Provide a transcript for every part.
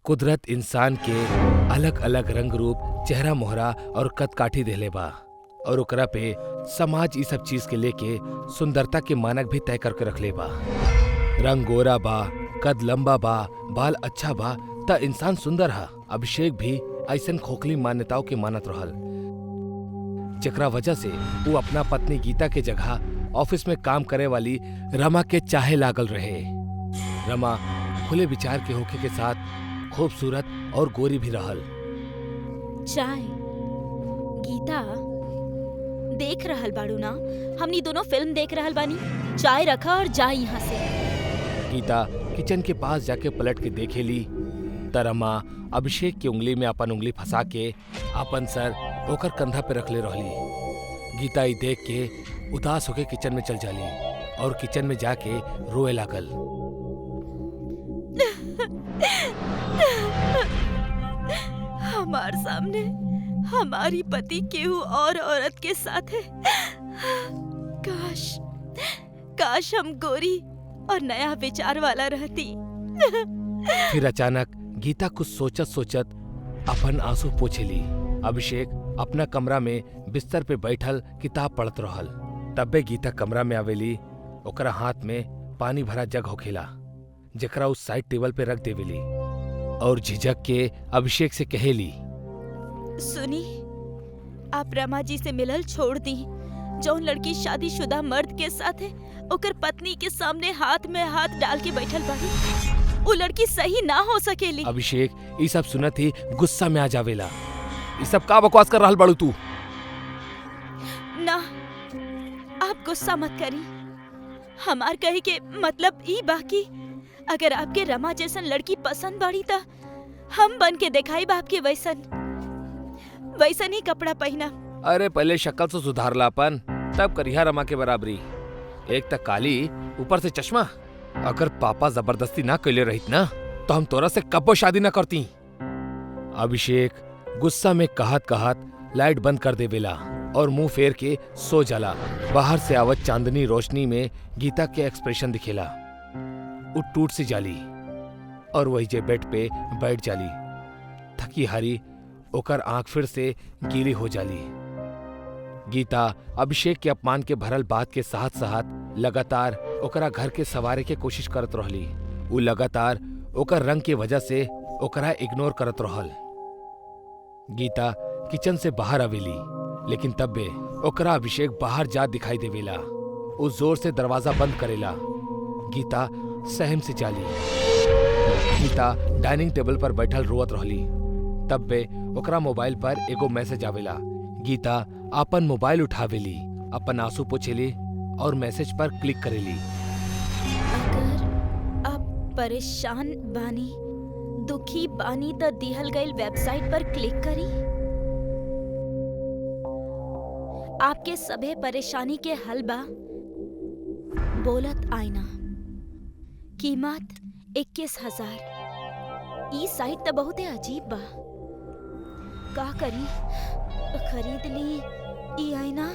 कुदरत इंसान के अलग अलग रंग रूप, चेहरा मोहरा और कद काठी देले बा और ओकरा पे समाज ई सब चीज के लेके सुंदरता के मानक भी तय करके रखले बा। रंग गोरा बा, कद लंबा बा, बाल अच्छा बा त इंसान सुंदर हा। अभिषेक भी ऐसन खोखली मान्यताओं के मानत रहल, जेकरा वजह से वो अपना पत्नी गीता के जगह ऑफिस में काम करे वाली रमा के चाहे लागल रहे। रमा खुले विचार के होखे के साथ खूबसूरत और गोरी भी रहल। चाय गीता देख रहल बाड़ू ना, हमनी दोनों फिल्म देख रहल बानी। चाय रखा और जा यहाँ से। गीता किचन के पास जाके पलट के देखेली त रमा अभिषेक की उंगली में अपन उंगली फंसा के अपन सर ओकर कंधा पे रखले रहली। गीता ई देख के उदास होके किचन में चल जाली और किचन में जाके रोए लागल। हमार सामने हमारी पति केहू और औरत के साथ है। काश हम गोरी और नया विचार वाला रहती। फिर अचानक गीता कुछ सोचत सोचत अपन आंसू पोंछेली। अभिषेक अपना कमरा में बिस्तर पे बैठल किताब पढ़त रहल। तब्बे गीता कमरा में आवेली। ओकरा हाथ में पानी भरा जग होखेला, जेकरा उस साइड टेबल पे रख देवेली और झिझक के अभिषेक से कहेली, सुनी, आप रमा जी से मिलल छोड़ दी। जौन लड़की शादीशुदा मर्द के साथ है, ओकर पत्नी के सामने हाथ में हाथ डाल के बैठल बाड़ी, वो लड़की सही ना हो सकेली। अभिषेक ये सब सुनत ही गुस्सा में आ जावेला। ये सब का बकवास कर रहल बाड़ू तू? ना, आप गुस्सा मत करी। हमार कहे के मतलब ई बाकी, अगर आपके रमा जैसन लड़की पसंद बाड़ी त हम बन के दिखाई बाप के वैसन ही कपड़ा पहना। अरे पहले शक्ल से सुधारला अपन, तब करिया रमा के बराबरी। एक तक काली, ऊपर से चश्मा। अगर पापा जबरदस्ती ना कैले रहित ना तो हम तोरा से कब्बो शादी ना करती। अभिषेक गुस्सा में कहत कहत लाइट बंद कर देवेला और मुंह फेर के सो जाला। बाहर से आवत चांदनी रोशनी में गीता के एक्सप्रेशन दिखेला। वो टूट सी जाली और वही जे बेड पे बैठ जाली। थकी हारी ओकर आंख फिर से गीली हो जाली। गीता अभिषेक के अपमान के भरल बात के साथ साथ लगातार ओकरा घर के सवारे के कोशिश करत रहली। वो लगातार ओकर रंग के वजह से ओकरा इग्नोर करत रहल। गीता किचन से बाहर आवेली, लेकिन तब्बे ओकरा अभिषेक बाहर जा दिखाई देवेला। वो जोर से दरवाजा बंद करेला। गीता सहम से जाली। गीता डाइनिंग टेबल पर बैठल रोवत रहली। तब्बे ओकरा मोबाइल पर एगो मैसेज आवेला। गीता अपन मोबाइल उठावेली, अपन आंसू पोछेली और मैसेज पर क्लिक करेली। अगर आप परेशान बानी, दुखी बानी त दिहल गईल वेबसाइट पर क्लिक करी। आपके सभे परेशानी के हल बा। बोलत आईना, कीमत 21,000। ई साइट त बहुते अजीब बा। का करी, खरीद ली ई आईना?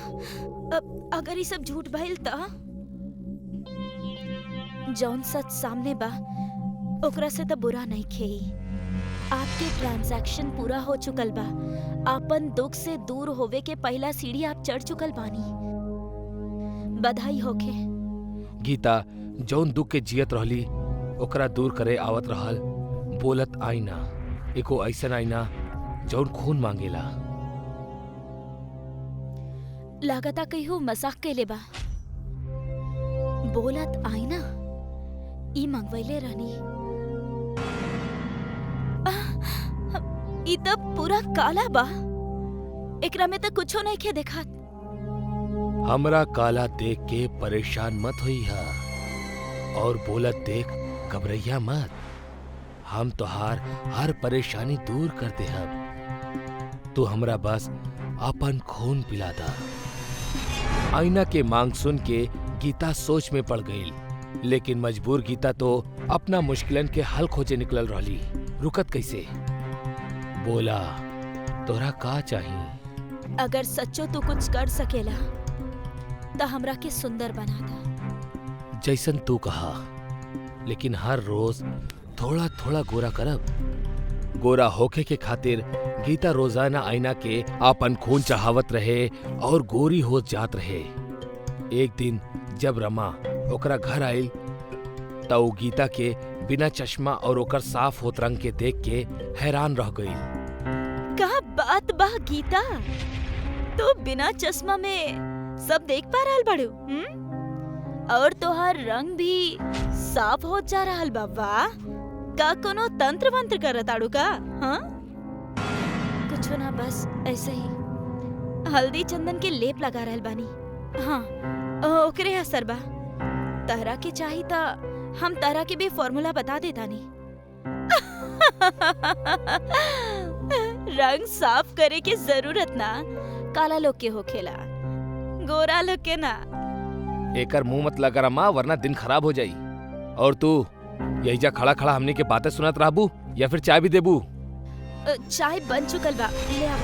अगर ई सब झूठ भइल त? जौन सच सामने बा ओकरा से त बुरा नहीं खेई। आपके ट्रांजैक्शन पूरा हो चुकल बा। आपन दुख से दूर होवे के पहला सीढ़ी आप चढ़ चुकल बानी। बधाई होखे। गीता जौन दुख के जियत रहली ओकरा दूर करे आवत रहल। बोलत आईना, एको ऐसन आईना जौन खून मांगेला। लागता कहियो मजाक कैले बा। बोलत आईना, ई मंगवैले रहनी। ई त पूरा काला बा। एकरा में त कुछो नहीं के देखात। हमरा काला देख के परेशान मत होइहा और बोलत देख घबरैया मत। हम तोहार हर परेशानी दूर कर देहब। तू हमरा बस अपन खून पिला दा। आईना के मांग सुन के गीता सोच में पड़ गई, लेकिन मजबूर गीता तो अपना मुश्किलन के हल खोजे निकलल रहली। रुकत कैसे? बोला, तोरा का चाहिए? अगर सच्चो तू कुछ कर सकेला त हमरा के सुंदर बना दा। जैसन तू कहा, लेकिन हर रोज थोड़ा थोड़ा गोरा करब गोरा होके के खातिर गीता रोजाना आईना के आपन खून चढ़ावत रहे और गोरी हो जात रहे। एक दिन जब रमा ओकरा घर आइल त ऊ गीता के बिना चश्मा और ओकर साफ होत रंग के देख के हैरान रह गई। का बात बा गीता, तो बिना चश्मा में सब देख पा रहल बड़ू? और तोहार रंग भी साफ हो जा रहल बा। वाह, का कोनो तंत्र मंत्र करत आड़ू का? हाँ, कुछो ना, बस ऐसे ही हल्दी चंदन के लेप लगा रहल बानी। हाँ, ओकरे असर बा। तहरा के चाही ता हम तहरा के भी फॉर्मूला बता देतानी। रंग साफ करे के जरूरत ना काला लोग के होखेला, गोरा लोग के ना। एकर मुंह मत लगा रमा, वरना दिन खराब हो जाई। और तू यही जा खड़ा खड़ा हमनी के बातें सुनत रहबू या फिर चाय भी देबू? चाय बन चुकल बा, ले आ।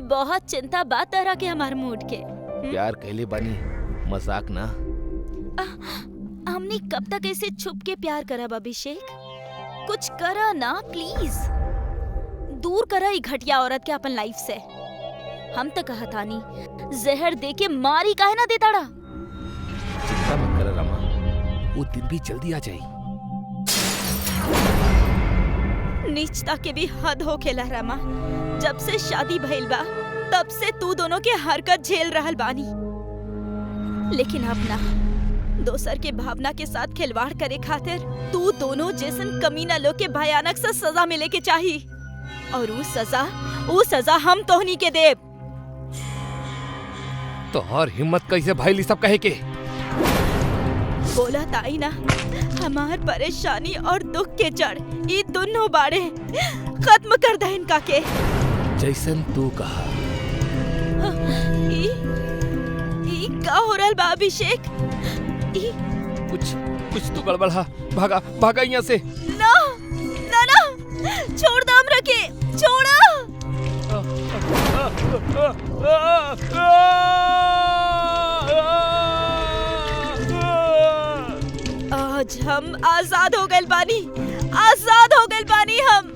बहुत चिंता बा तहरा के हमार मूड के। प्यार कहले बानी, मजाक ना। हमने कब तक ऐसे छुप के प्यार करब अभिषेक? कुछ करा ना प्लीज, दूर करा ई घटिया औरत के अपन लाइफ से। हम तो कहतानी जहर दे के मारी काहे ना देताड़ा। चिंता मत कर रमा, वो दिन भी जल्दी आ जाई। नीचता के भी हद हो खेला रमा। जब से शादी भइल बा तब से तू दोनों के हरकत झेल रहल बानी, लेकिन अब ना दोसर के भावना के साथ खिलवाड़ करे खातिर तू दोनों जैसन कमीना लोग के भयानक सा सजा मिले के चाही। और वो सजा हम तोहनी के देब। तो और हिम्मत कैसे भाई सब कहे के? बोला ताई ना, हमार परेशानी और दुख के जड़ ये दोनों बाड़े। खत्म कर दे इनका के। जैसन तू कहा। ई का हो रहल बा अभिषेक? कुछ तो गड़बड़ है। भागा यहाँ से। ना ना ना, छोड़ दो हमरा के, छोड़ा। आज हम आजाद हो गए बानी, आजाद हो गए बानी हम।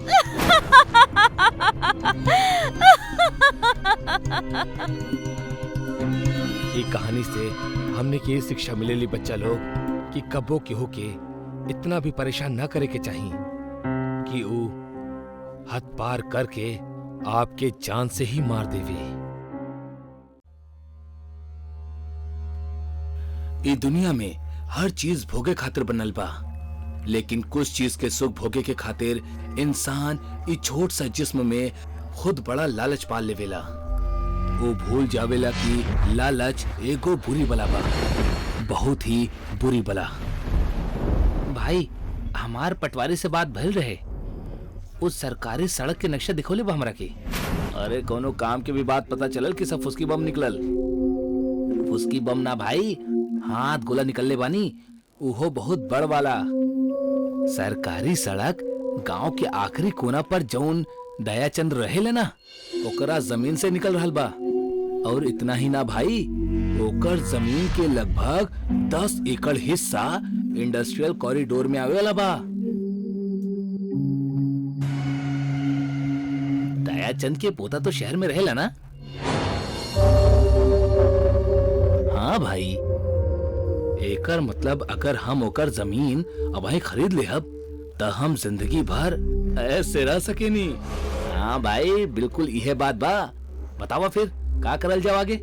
ये कहानी से हमने की ये शिक्षा मिलेली बच्चा लोग कि कबो केहू के इतना भी परेशान ना करे के चाहिए कि वो हद पार करके आपके जान से ही मार देवे। ई दुनिया में हर चीज भोगे खातिर बनल बा, लेकिन कुछ चीज के सुख भोगे के खातिर इंसान ई छोट सा जिस्म में खुद बड़ा लालच पाल लेवेला। वो भूल जावेला कि लालच एगो बुरी बला बा, बहुत ही बुरी बला। भाई, हमार पटवारी से बात भइल रहे। उस सरकारी सड़क के नक्शा दिखोले बा हमरा के। अरे कोनो काम के भी बात पता चलल कि सब फुसकी बम निकलल? फुसकी बम ना भाई, हाथ गोला निकलले बानी, उहो बहुत बड़ वाला। सरकारी सड़क गांव के आखिरी कोना पर जौन दयाचंद रहेले ना, ओकरा जमीन से निकल रहल बा। और इतना ही ना भाई, ओकर जमीन के लगभग 10 एकड़ हिस्सा इंडस्ट्रियल कॉरिडोर में आवे वाला बा। दयाचंद के पोता तो शहर में रहेला ना? हाँ भाई, एकर मतलब अगर हम ओकर जमीन अबही खरीद लेहब त हम जिंदगी भर ऐसे रह सकेनी। हाँ भाई, बिल्कुल यह बात बा। बतावा फिर का करल जाव आगे?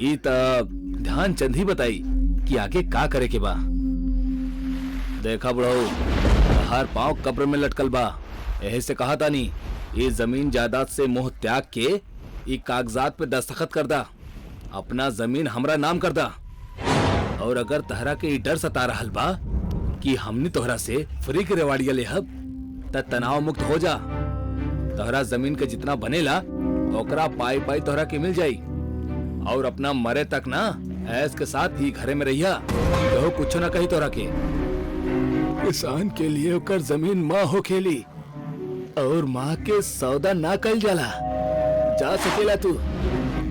ई त ध्यानचंद ही बताई कि आगे का करे के बा। देखा बुढ़ऊ, हर पांव कब्र में लटकल बा। यही से कहा तानी, ये जमीन जायदाद से मोह त्याग के ई कागजात पे दस्तखत कर दा, अपना जमीन हमरा नाम कर दा। और अगर तहरा के डर सता रहल बा कि हमनी तोहरा से फ्री के रेवाड़िया लेहब त तनाव मुक्त हो जा। तोहरा जमीन के जितना बनेला ओकरा पाई पाई तोहरा के मिल जाई। और अपना मरे तक ना ऐस के साथ ही घरे में रहिया, तो कुछ ना कही तोहरा के। किसान के लिए ओकर जमीन माँ हो खेली, और माँ के सौदा ना कल जाला। जा सकेला तू,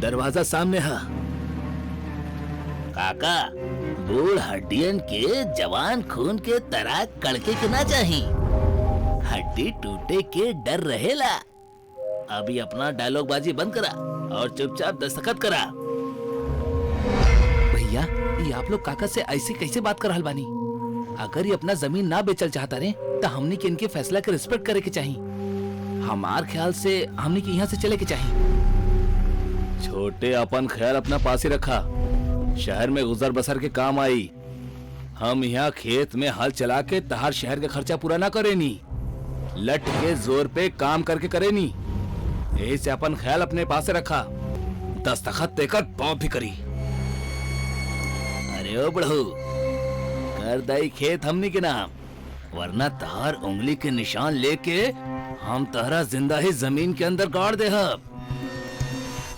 दरवाजा सामने है। काका, बूढ़ हड्डियन के जवान खून के तरह कड़के के ना चाही। हड्डी टूटे के डर रहेला। अभी अपना डायलॉग बाजी बंद करा और चुपचाप दस्तखत करा। भैया ये आप लोग काका से ऐसे कैसे बात कर रहल बानी? अगर ये अपना जमीन ना बेचल चाहता रे तो हमने के इनके फैसला के रिस्पेक्ट करे के चाहिए। हमार ख्याल से हमने के यहाँ से चले के चाहिए। छोटे अपन ख्याल अपना पास ही रखा। शहर में गुजर बसर के काम आई। हम यहाँ खेत में हल चला के तहार शहर का खर्चा पूरा ना करेनी, लट के जोर पे काम करके करेनी। यही से अपन ख्याल अपने पास से रखा। दस्तखत देकर पॉप भी करी। अरे ओ बड़ू, कर दाई खेत हमनी के नाम, वरना तहार उंगली के निशान लेके हम तहरा जिंदा ही जमीन के अंदर गाड़ दे।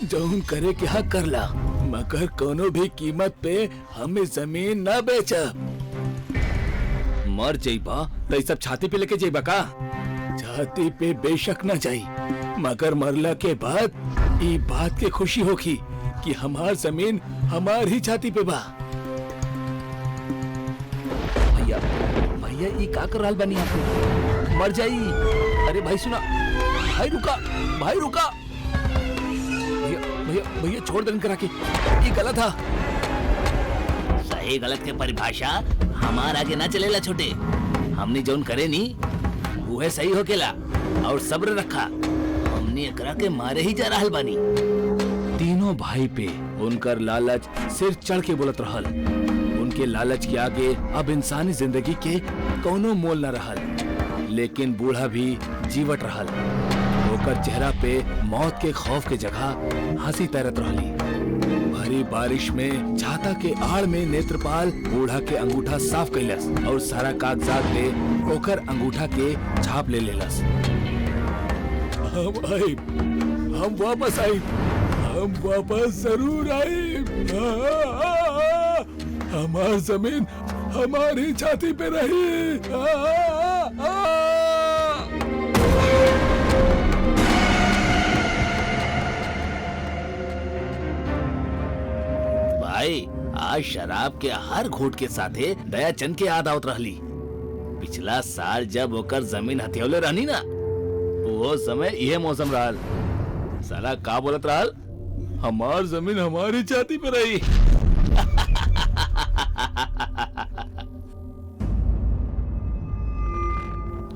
जौन करे क्या कर ला, मगर कोनो भी कीमत पे हमें जमीन ना बेच। मर जाइबा तो सब छाती पे लेके जाइबा का? छाती पे बेशक ना जाई, मगर मरला के बाद ये बात के खुशी होगी कि हमार जमीन हमार ही छाती पे बा। भैया भैया ये का कर रहल बानी आप लोग? मर जाई। अरे भाई सुना, भाई रुका, भाई रुका। भैया भैया भैया छोड़ देन करा के, ये गलत था। सही गलत के परिभाषा हमार आगे ना चलेला छोटे। हमने जोन करे नी वो सही होकेला और सब्र रखा। हमने एकरा के मारे ही जा रहल बानी। तीनों भाई पे उनकर लालच सिर चढ़ के बोलत रहल। उनके लालच के आगे अब इंसानी जिंदगी के कोनो मोल न रहल। लेकिन बूढ़ा भी जीवट रहल। ओकर चेहरा पे मौत के खौफ के जगह हंसी तैरत रहली। भरी बारिश में छाता के आड़ में नेत्रपाल बूढ़ा के अंगूठा साफ कैलस और सारा कागजात ले ओकर अंगूठा के छाप ले लेलस। हम वापस आई, हम वापस जरूर आई। हमार जमीन हमारी छाती पे रही। भाई आज शराब के हर घूंट के साथे दयाचंद के याद आवत रहली। पिछला साल जब ओकर जमीन हथियौले रहनी ना, वो समय यह मौसम रहल। साला का बोलत रहल, हमार जमीन हमारी छाती पे रही।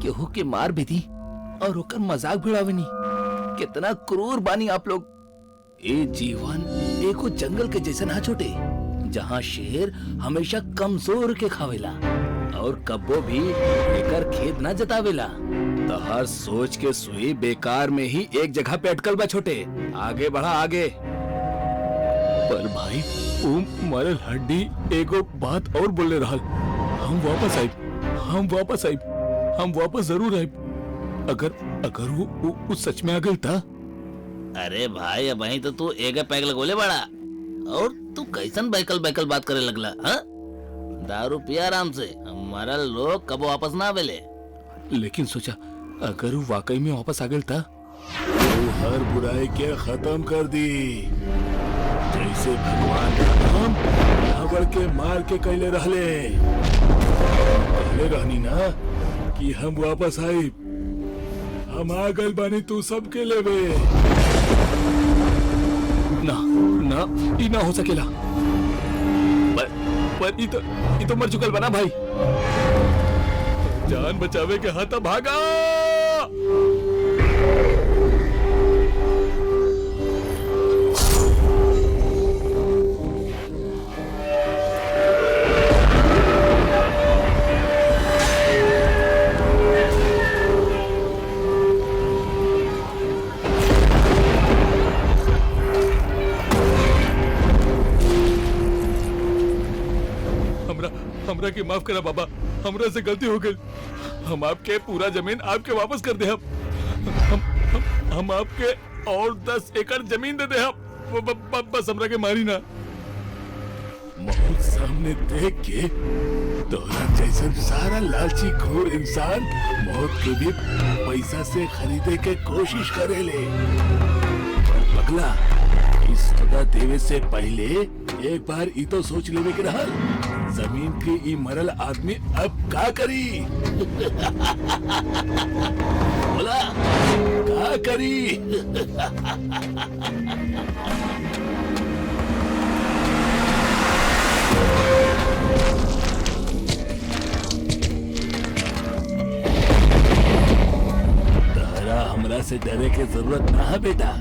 केहू के मार भी दी और ओकर मजाक भिड़ावनी। कितना क्रूर बानी आप लोग। ये जीवन एको जंगल के जैसा ना छोटे, जहाँ शेर हमेशा कमजोर के खावेला और कब्बो भी एकर खेत ना जतावेला। तो हर सोच के सुई बेकार में ही एक जगह पे अटकल बा छोटे। आगे बढ़ा आगे। पर भाई मरल हड्डी एगो बात और बोले रहल। हम वापस आई, हम वापस आई, हम वापस जरूर आई। अगर वो सच में आ गई था। अरे भाई अब वहीं तो तू एक पैग लगोले बड़ा और तू कैसन बैकल बैकल बात करे लगला। हाँ दारू पिया आराम से, हमारा लोग कब वापस ना आवेले। लेकिन सोचा अगर वो वाकई में वापस आ गई था तो हर बुराई के खत्म कर दी। जैसे भगवान राम रावण के मार के कैले रहले। कहले रहनी ना कि हम वापस आई, हम आ गए बानी तू सबके लेवे। ना ना ई ना हो सकेला। पर ई तो मर चुकल बना भाई। जान बचावे के हाथ भागा। हमरा के माफ करा बाबा, हमरा से गलती हो गई। हम आपके पूरा जमीन आपके वापस कर दे। हम आपके और 10 एकड़ जमीन दे दे। बस हमरा के मारी ना। मौत सामने देख के तोरा जैसा सारा लालची घोर इंसान मौत के भी पैसा से खरीदे के कोशिश करेले। पगला इस सौदा देवे से पहले एक बार ई तो सोच लेवे के रहल, जमीन के ई मरल आदमी अब का करी? बोला का करी? तारा हमरा से डरे के जरूरत ना है बेटा,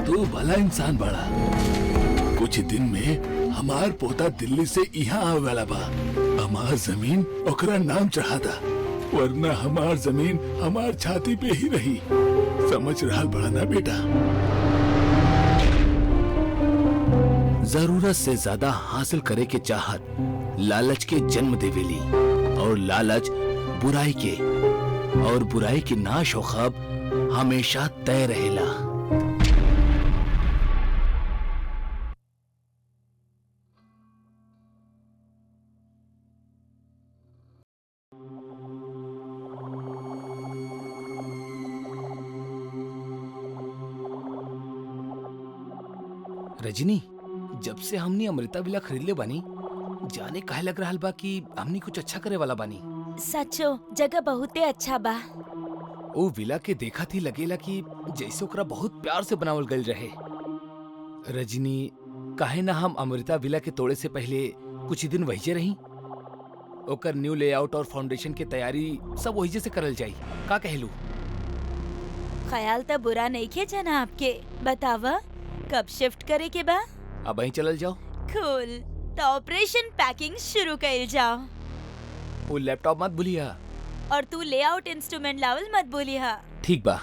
तू भला इंसान बड़ा। कुछ दिन में हमार पोता दिल्ली से यहाँ आवे वाला बा। हमार जमीन ओकरा नाम चढ़ा था, वरना हमार जमीन हमार छाती पे ही रही। समझ रहा बड़ा ना बेटा? जरूरत से ज्यादा हासिल करे के चाहत लालच के जन्म देवेली, और लालच बुराई के, और बुराई के नाश हो खब हमेशा तय रहेला। रजनी, जब से हमनी अमृता विला खरीद ले बानी, जाने काहे लग रहा बा कि हमनी कुछ अच्छा करे वाला बानी। सचो जगह बहुते अच्छा बा। ओ विला के देखा थी लगेला कि जैसे ओकरा बहुत प्यार से बनावल गइल रहे। रजनी, काहे ना हम अमृता विला के तोड़े से पहले कुछ ही दिन वहीजे रही, ओकर न्यू लेआउट और फाउंडेशन के तैयारी सब वहीजे से करल जाई। का कहलू? ख्याल तो बुरा नहीं खे जना आपके। बतावा कब शिफ्ट करे के बा? अब वहीं चलल जाओ। कूल, तो ऑपरेशन पैकिंग शुरू कर जाओ। वो लैपटॉप मत भूलिया, और तू लेआउट इंस्ट्रूमेंट लावल मत भूलिया। ठीक बा।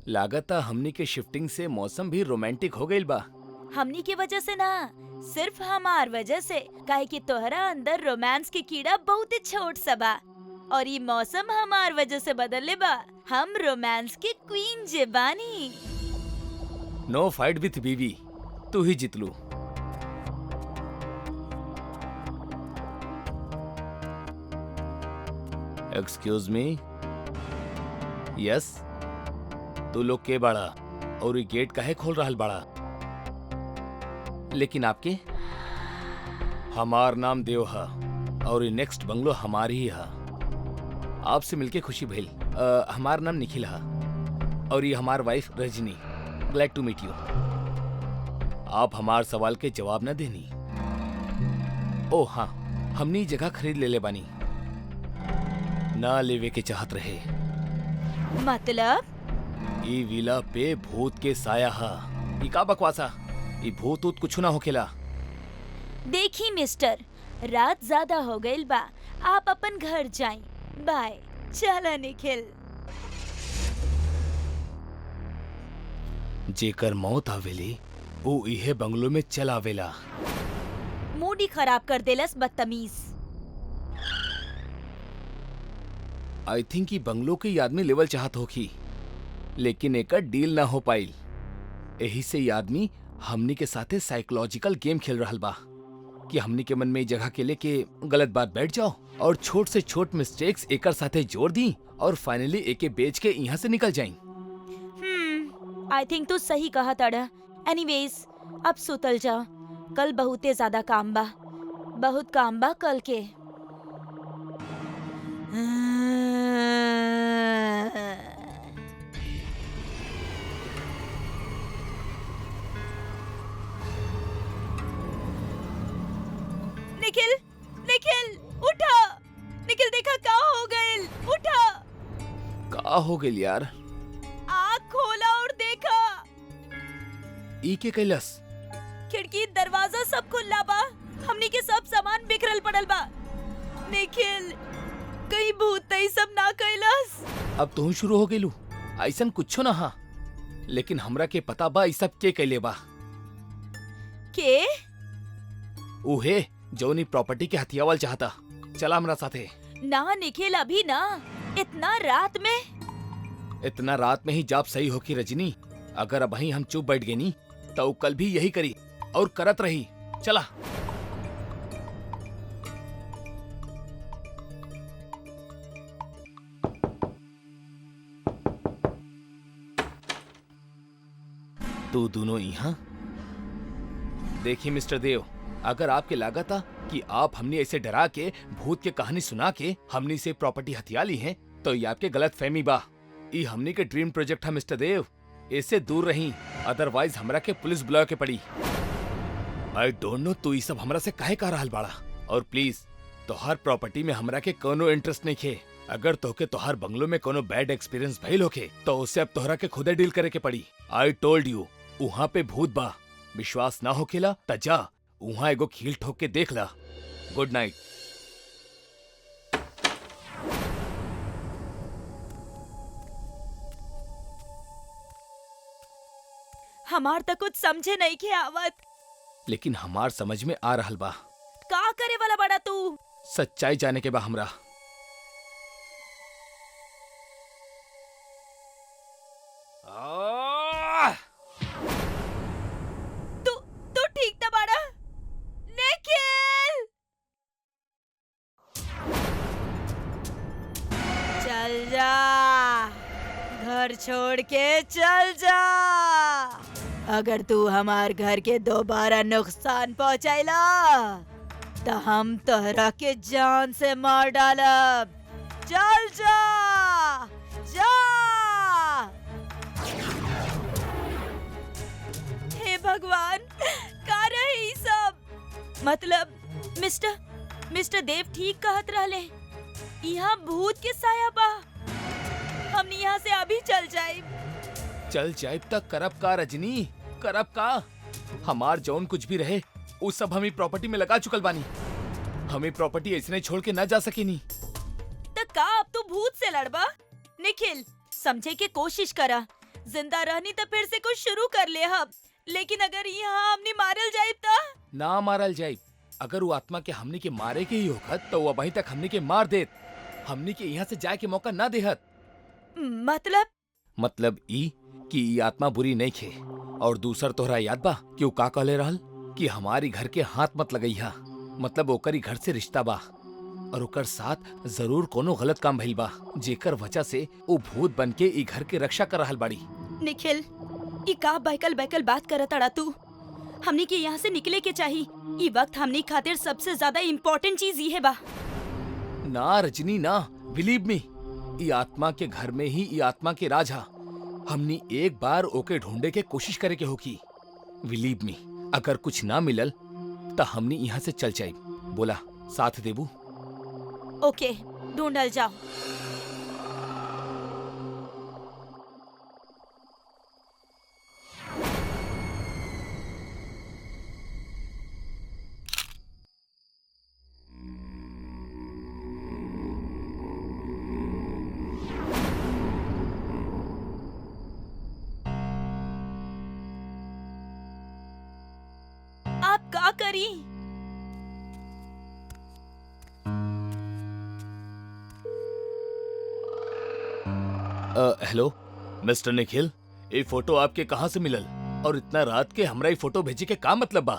लागता हमनी के शिफ्टिंग से मौसम भी रोमांटिक हो गइल बा। हमनी की वजह से ना, सिर्फ हमार वजह से। काहे कि तोहरा अंदर रोमांस के कीड़ा बहुत ही छोट सा बा, और ये मौसम हमार वजह से बदले बा। हम रोमांस के क्वीन जे बानी। नो फाइट विथ बीवी, तू ही जीत लू। Excuse me. यस, तू लोग के बाड़ा और ये गेट काहे खोल रहल बाड़ा? लेकिन आपके? हमार नाम देव है और ये नेक्स्ट बंगलो हमारी ही है। आपसे मिलके खुशी भइल। हमार नाम निखिल है और ये हमार wife Rajni. Glad to meet you. आप हमार सवाल के जवाब न देनी। ओ हाँ, हमने जगह खरीद ले बानी, ना लेवे के चाहत रहे। मतलब? ई विला पे भूत के साया हा। ई का बकवासा? ई भूत ऊत कुछ ना होखेला। देखी मिस्टर, रात ज्यादा हो गइल बा, आप अपन घर जाएं। बाय। चला निखिल। जेकर मौत आवेली वो इहे बंगलो में चल आवेला। मूड ही खराब कर देलस बदतमीज। आई थिंक ई बंगलो के आदमी लेवल चाहत होखी, लेकिन एक डील ना हो पाइल। यही से आदमी हमनी के साथे साइकोलॉजिकल गेम खेल रहल बा कि हमनी के मन में जगह के लेके गलत बात बैठ जाओ और छोट से छोट मिस्टेक्स एकर साथे जोड़ दी और फाइनली एके बेच के यहाँ से निकल जाई। आई थिंक तू सही कहा तड़ा। एनीवेज, अब सुतल जाओ, कल बहुते ज्यादा काम बा। बहुत काम बा कल के। निखिल, निखिल उठा। निखिल देखा क्या हो गइल। उठा। का हो गइल यार? आँख खोला और देखा। ई के कैलस? खिड़की दरवाजा सब खुला बा। हमनी के सब सामान बिखरल पड़ल बा। निखिल, कहीं भूत तई सब ना कैलस? अब तू शुरू हो गइलू। ऐसन कुछो ना हा, लेकिन हमरा के पता बा ई सब के कैले बा। के? उहे जौनी प्रॉपर्टी के हथियावल चाहता। चला हमरा साथे। ना निखिल, अभी ना, इतना रात में। इतना रात में ही जाप सही हो की रजनी। अगर अब हम चुप बैठ गए नी तो कल भी यही करी और करत रही। चला। तू दोनों यहाँ। देखिए मिस्टर देव, अगर आपके लागत था कि आप हमने ऐसे डरा के भूत की कहानी सुना के हमने से प्रॉपर्टी हथिया ली है तो ये आपके गलत फहमी बा। ये हमने के ड्रीम प्रोजेक्ट है मिस्टर देव, इससे दूर रही, अदरवाइज हमरा के पुलिस बुला के पड़ी। आई डोंट नो तू ये सब हमरा से काहे कह रहल बाड़ा। और प्लीज तोहार प्रॉपर्टी में हमरा के कोनो इंटरेस्ट नहीं खे। अगर तोहके तोहार बंगलो में कोनो बैड एक्सपीरियंस भइल होके तो उससे अब तोहरा के खुदे डील करे के पड़ी। आई टोल्ड यू, वहाँ पे भूत बा। विश्वास ना होखेला त जा वहाँ एगो खील ठोक के देख ला। Good night. हमार तो कुछ समझे नहीं के आवत। लेकिन हमार समझ में आ रहल बा। का करे वाला बड़ा तू? सच्चाई जाने के बा हमरा। तू ठीक था बड़ा? निखिल, चल जा, घर छोड़ के चल जा। अगर तू हमार घर के दोबारा नुकसान पहुंचाइला तो हम तोहरा के जान से मार डालब। चल जा, जा। हे भगवान, का रही सब? मतलब मिस्टर देव ठीक कहत रहले, यहाँ भूत के साया बा। हम यहाँ से अभी चल जाए। चल जाइब तक करब का रजनी, करब का? हमार जौन कुछ भी रहे उस सब हमें प्रॉपर्टी में लगा चुकल बानी। हमें प्रॉपर्टी ऐसे नहीं छोड़ के ना जा सकेनी। तो का अब तू भूत से लड़बा? निखिल, समझे के कोशिश करा। जिंदा रहनी तो फिर से कुछ शुरू कर ले हम। लेकिन अगर यहाँ हमने मारल जाइब ता? ना मारल जाइब। अगर वो आत्मा के हमनी के मारे के ही होखत तो वो अभी तक हमनी के मार देत। हमनी के यहाँ से जाए के मौका ना देहत। मतलब ई कि ई आत्मा बुरी नहीं खे। और दूसर तोहरा याद बा कि वो का कहले रहल कि हमारी घर के हाथ मत लगइहा। मतलब ओकरी घर से रिश्ता बा और ओकर साथ जरूर कोनो गलत काम भइल बा जेकर वजह से वो भूत बन के ई घर के रक्षा कर रहल बाड़ी। निखिल, ई का बैकल बात करत अड़ा तू? हमनी के यहाँ से निकले के चाहिए। ई वक्त हमनी खातिर सबसे ज्यादा इम्पोर्टेंट चीज ये है बा। ना रजनी ना, बिलीव मी, ई आत्मा के घर में ही ई आत्मा के राज हा। हमनी एक बार ओके ढूंढे के कोशिश करे के होकी। बिलीव मी, अगर कुछ ना मिलल तो हमनी यहाँ से चल जाए। बोला साथ देबू? ओके, ढूंढल जाओ। आप का करी? हेलो मिस्टर निखिल, ये फोटो आपके कहाँ से मिलल? और इतना रात के हमरा ये फोटो भेजे के का मतलब बा?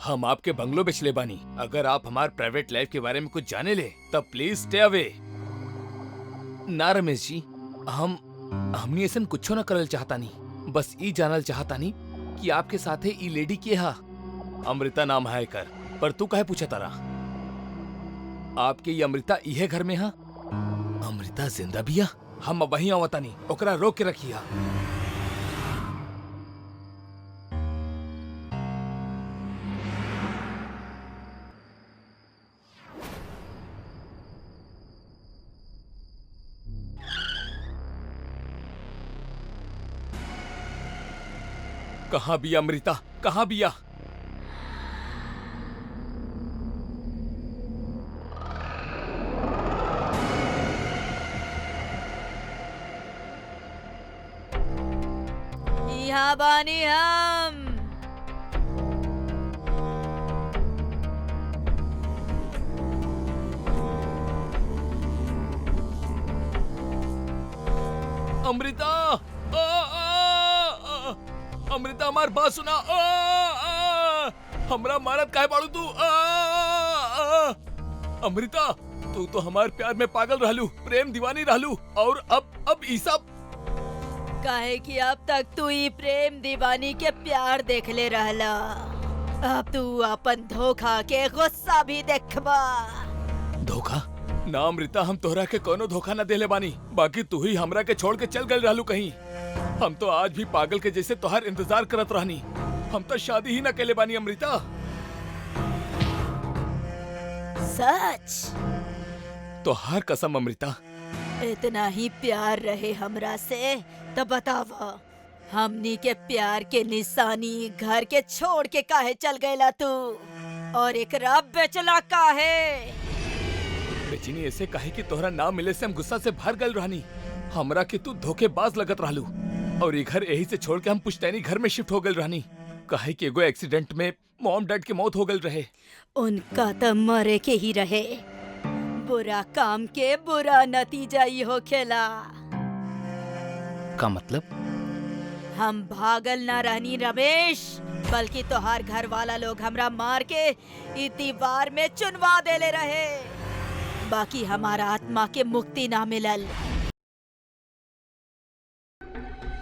हम आपके बंगलो बेचले बानी। अगर आप हमार प्राइवेट लाइफ के बारे में कुछ जाने ले तब प्लीज स्टे अवे। ना रमेश जी, हमनी ऐसा कुछ न करल चाहता नहीं। बस ई जानल चाहता नहीं कि आपके साथे ई लेडी के हा। अमृता नाम है कर, पर तू काहे पूछा तारा? आपके ये अमृता इहे घर में हा? अमृता जिंदा बिया? हम वही आवता नहीं, ओकरा रोक के रखिया। कहाँ बिया अमृता, कहाँ बिया? यहाँ बानी हम। अमृता, अमृता हमार बात सुना। हमरा मारत काहे बाड़ू तू? अमृता, तू तो हमार प्यार में पागल रहलू, प्रेम दीवानी रहलू, और अब ई सब काहे कि अब तक तू ही प्रेम दीवानी के प्यार देखले रहला, अब तू अपन धोखा के गुस्सा भी देखबा। धोखा ना अमृता, हम तोहरा के कोनो धोखा न देले बानी, बाकी तू ही हमरा के छोड़ के चल गई रहलू कहीं। हम तो आज भी पागल के जैसे तोहार इंतजार करत रहनी, हम तो शादी ही न केले बानी अमृता। सच? तोहार कसम अमृता। इतना ही प्यार रहे हमरा से तो बतावा, हमनी के प्यार के निशानी घर के छोड़ के काहे चल गएला तू, और एकरा बेचला काहे? बेचीनी ऐसे काहे कि तोहरा ना मिले से हम गुस्सा से भर गल रहनी, हमरा के तू धोखेबाज लगत रहलू, और ये घर यही से छोड़ के हम पुश्तैनी घर में शिफ्ट हो गल रहनी, काहे कि एगो एक्सीडेंट में मॉम डैड के मौत हो गल रहे। उनका तो मरे के ही रहे, बुरा काम के बुरा नतीजा ही होखेला। का मतलब? हम भागल ना रहनी रमेश, बल्कि तोहार घर वाला लोग हमरा मार के ई दीवार में चुनवा देले रहे, बाकी हमारा आत्मा के मुक्ति ना मिलल।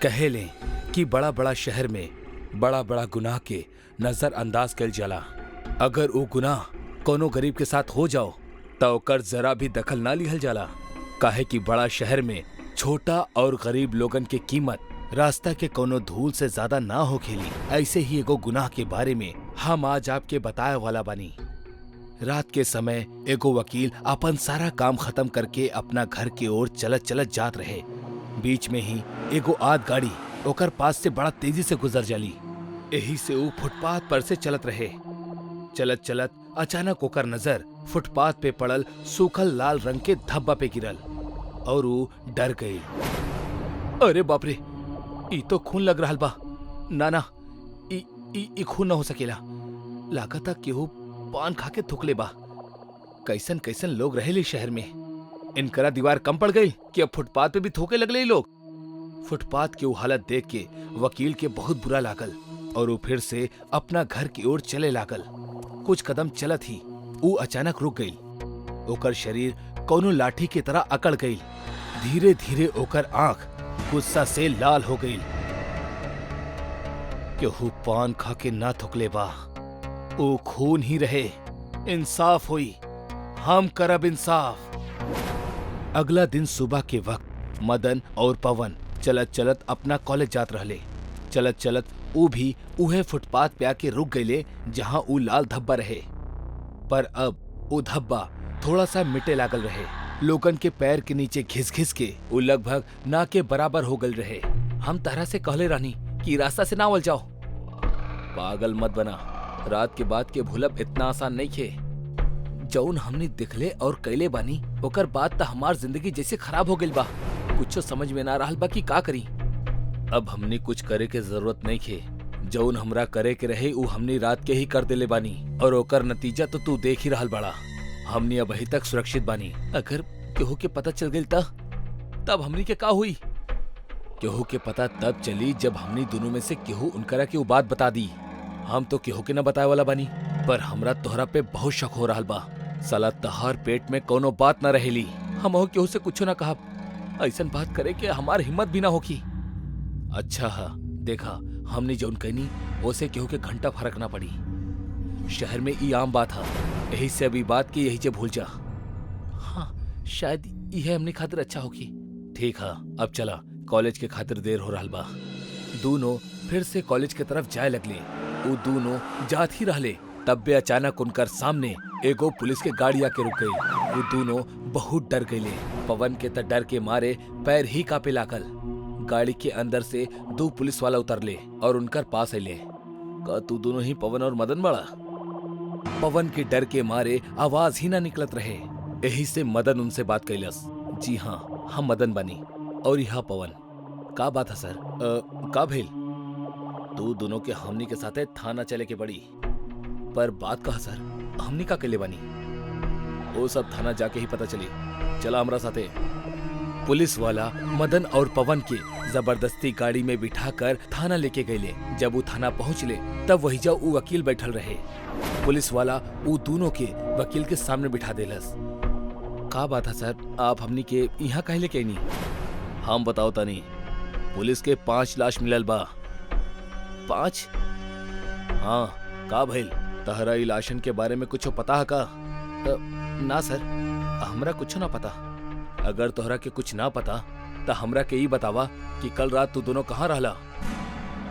कहे लें कि बड़ा बड़ा शहर में बड़ा बड़ा गुनाह के नजरअंदाज कल जाला। अगर वो गुनाह कोनो गरीब के साथ हो जाओ तो ओकर जरा भी दखल ना लिहल जाला, काहे कि बड़ा शहर में छोटा और गरीब लोगन के कीमत रास्ता के कोनो धूल से ज्यादा ना हो खेली। ऐसे ही एगो गुनाह के बारे में हम आज आपके बताए वाला बानी। रात के समय एगो वकील अपन सारा काम खत्म करके अपना घर की ओर चलत चलत जात रहे। बीच में ही एगो आद गाड़ी ओकर पास से बड़ा तेजी से गुजर जाली। यही से वो फुटपाथ पर से चलत रहे। चलत चलत अचानक ओकर नजर फुटपाथ पे पड़ल सूखल लाल रंग के धब्बा पे गिरल और वो डर गई। अरे बाप रे, ई तो खून लग रहा बा। ना ना, ई खून ना हो सकेला, लागता केहू पान खा के थुकले बा। कैसन कैसन लोग रहेले शहर में, इनकरा दीवार कम पड़ गई कि अब फुटपाथ पे भी थोके लगले लोग। फुटपाथ की वो हालत देख के वकील के बहुत बुरा लागल और वो फिर से अपना घर की ओर चले लागल। कुछ कदम चलत ही वो अचानक रुक गई। ओकर शरीर कोनो लाठी की तरह अकड़ गई। धीरे धीरे ओकर आंख गुस्सा से लाल हो गई। केहू पान खा के ना थुकले बा, वो खून ही रहे। इंसाफ हुई, हम करब इंसाफ। अगला दिन सुबह के वक्त मदन और पवन चलत चलत अपना कॉलेज जात रहले। चलत चलत ऊ भी उहे फुटपाथ पे आके रुक गईले जहां ऊ लाल धब्बा रहे। पर अब वो धब्बा थोड़ा सा मिटे लागल रहे। लोगन के पैर के नीचे घिस घिस के वो लगभग ना के बराबर हो गल रहे। हम तरह से कहले रहनी कि रास्ता से ना वल जाओ। पागल मत बना, रात के बाद के भूलब इतना आसान नहीं खे। जौन हमने दिखले और कैले बानी ओकर बाद तो हमार जिंदगी जैसे खराब हो गई बा। कुछ समझ में ना रहल बा कि का करी। अब हमने कुछ करे के जरूरत नहीं खे। जौन हमरा करे के रहे उ हमने रात के ही कर देले बानी और ओकर नतीजा तो तू देख ही रहल बड़ा। हमने अब अभी तक सुरक्षित बानी। अगर केहू के पता चल गई तब हमनी के का हुई? केहू के पता तब चली जब हमनी दोनों में से केहू उनकरा के वो बात बता दी। हम तो केहू के न बताए वाला बानी, पर हमरा तोहरा पे बहुत शक हो रहल बा। साला तहार पेट में कोनो बात न रहेली। हम केहू से कुछ ना कहा। ऐसन बात करे के हमार हिम्मत भी ना होगी। अच्छा है, देखा हमने जौन कहनी ओसे केहू के घंटा फर्क ना पड़ी। शहर में ई आम बात है, यही से अभी बात की यही से भूल जा। हाँ, शायद यह हमने खातिर अच्छा होगी। ठीक है, अब चला, कॉलेज के खातिर देर हो रहल बा। दोनों फिर से कॉलेज के तरफ जाए लगले। वो दोनों जात ही रहले, तब भी अचानक उनकर सामने एगो पुलिस के गाड़ी आके रुक गई। वो दोनों बहुत डर गए। पवन के त डर के मारे पैर ही कांपे लागल। गाड़ी के अंदर से दो पुलिस वाला उतरले और उनकर पास अले। का तू दोनों ही पवन और मदन बड़ा? पवन के डर के मारे आवाज ही ना निकलत रहे। यही से मदन उनसे बात कैलस। जी हाँ, हम मदन बनी और यहाँ पवन। का बात है सर? का भेल? तू दोनों के हमनी के साथे थाना चले के पड़ी। पर बात कहा सर, हमनी का अकेले बनी? वो सब थाना जाके ही पता चली। चला हमरा साथे। पुलिस वाला मदन और पवन के जबरदस्ती गाड़ी में बिठाकर थाना लेके गए। जब वो थाना पहुंचले तब वही जा वो वकील बैठल रहे। पुलिस वाला वो दोनों के वकील के सामने बिठा देलस। का बात है सर, आप हमनी के यहाँ काहे लेके आइनी? हम बताओ तनी। पुलिस के 5 लाश मिलल बा। 5? हाँ, का भइल? तहरा ई लाशन के बारे में कुछ पता है का? ना सर, हमरा कुछ ना पता। अगर तोहरा के कुछ ना पता तो हमरा के ई बतावा कि कल रात तू दोनों कहाँ रहला?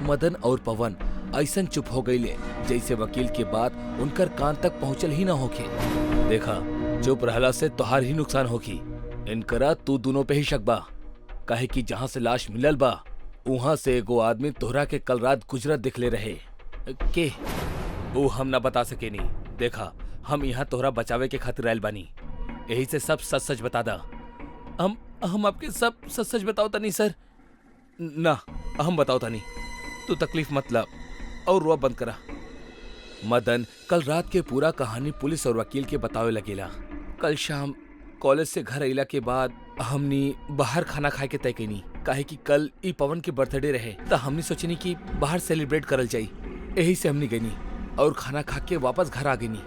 मदन और पवन ऐसन चुप हो गईले जैसे वकील के बात उनकर कान तक पहुंचल ही ना होके। देखा, चुप रहला से तोहार ही नुकसान होगी। इनकरा तू दोनों पे ही शक बा, काहे कि जहाँ से लाश मिलल बा वहाँ से एगो आदमी तोहरा के कल रात गुजरत दिखले रहे। के? वो हम ना बता सके नहीं। देखा, हम यहाँ तोहरा बचावे के खातिर आयल बानी, यही से सब सच सच बता दा। हम आपके सब सच सच बताओ तनी सर। ना, हम बताओ तनी, तू तकलीफ मत ला और रुआ बंद करा। मदन कल रात के पूरा कहानी पुलिस और वकील के बतावे लगेला। कल शाम कॉलेज से घर अइला के बाद हमनी बाहर खाना खाए के तय कईनी, काहे कि कल ई पवन के बर्थडे रहे तो हमनी सोचनी कि बाहर सेलिब्रेट करल जाई। यही से हमनी गईनी और खाना खा के वापस घर आ गईनी।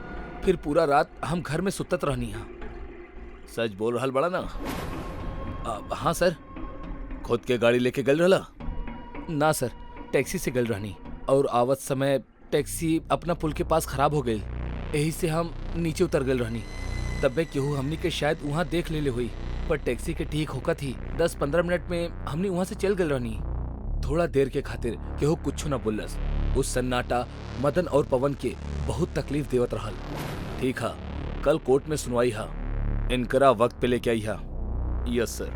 फिर पूरा रात हम घर में सुतत रहनी। सच बोल रहल बड़ा ना? हाँ सर। खुद के गाड़ी लेके गल रहला? ना सर, टैक्सी से गल रहनी और आवत समय टैक्सी अपना पुल के पास खराब हो गई, यही से हम नीचे उतर गल रहनी। तब केहू हमनी के शायद वहाँ देख ले हुई, पर टैक्सी के ठीक होकर थी 10-15 मिनट में हमनी वहाँ से चल गल रहनी। थोड़ा देर के खातिर केहू कुछ न बोलस। उस सन्नाटा मदन और पवन के बहुत तकलीफ देवत रहल। ठीक है, कल कोर्ट में सुनवाई है, इनकरा वक्त पे लेके आई है। यस सर।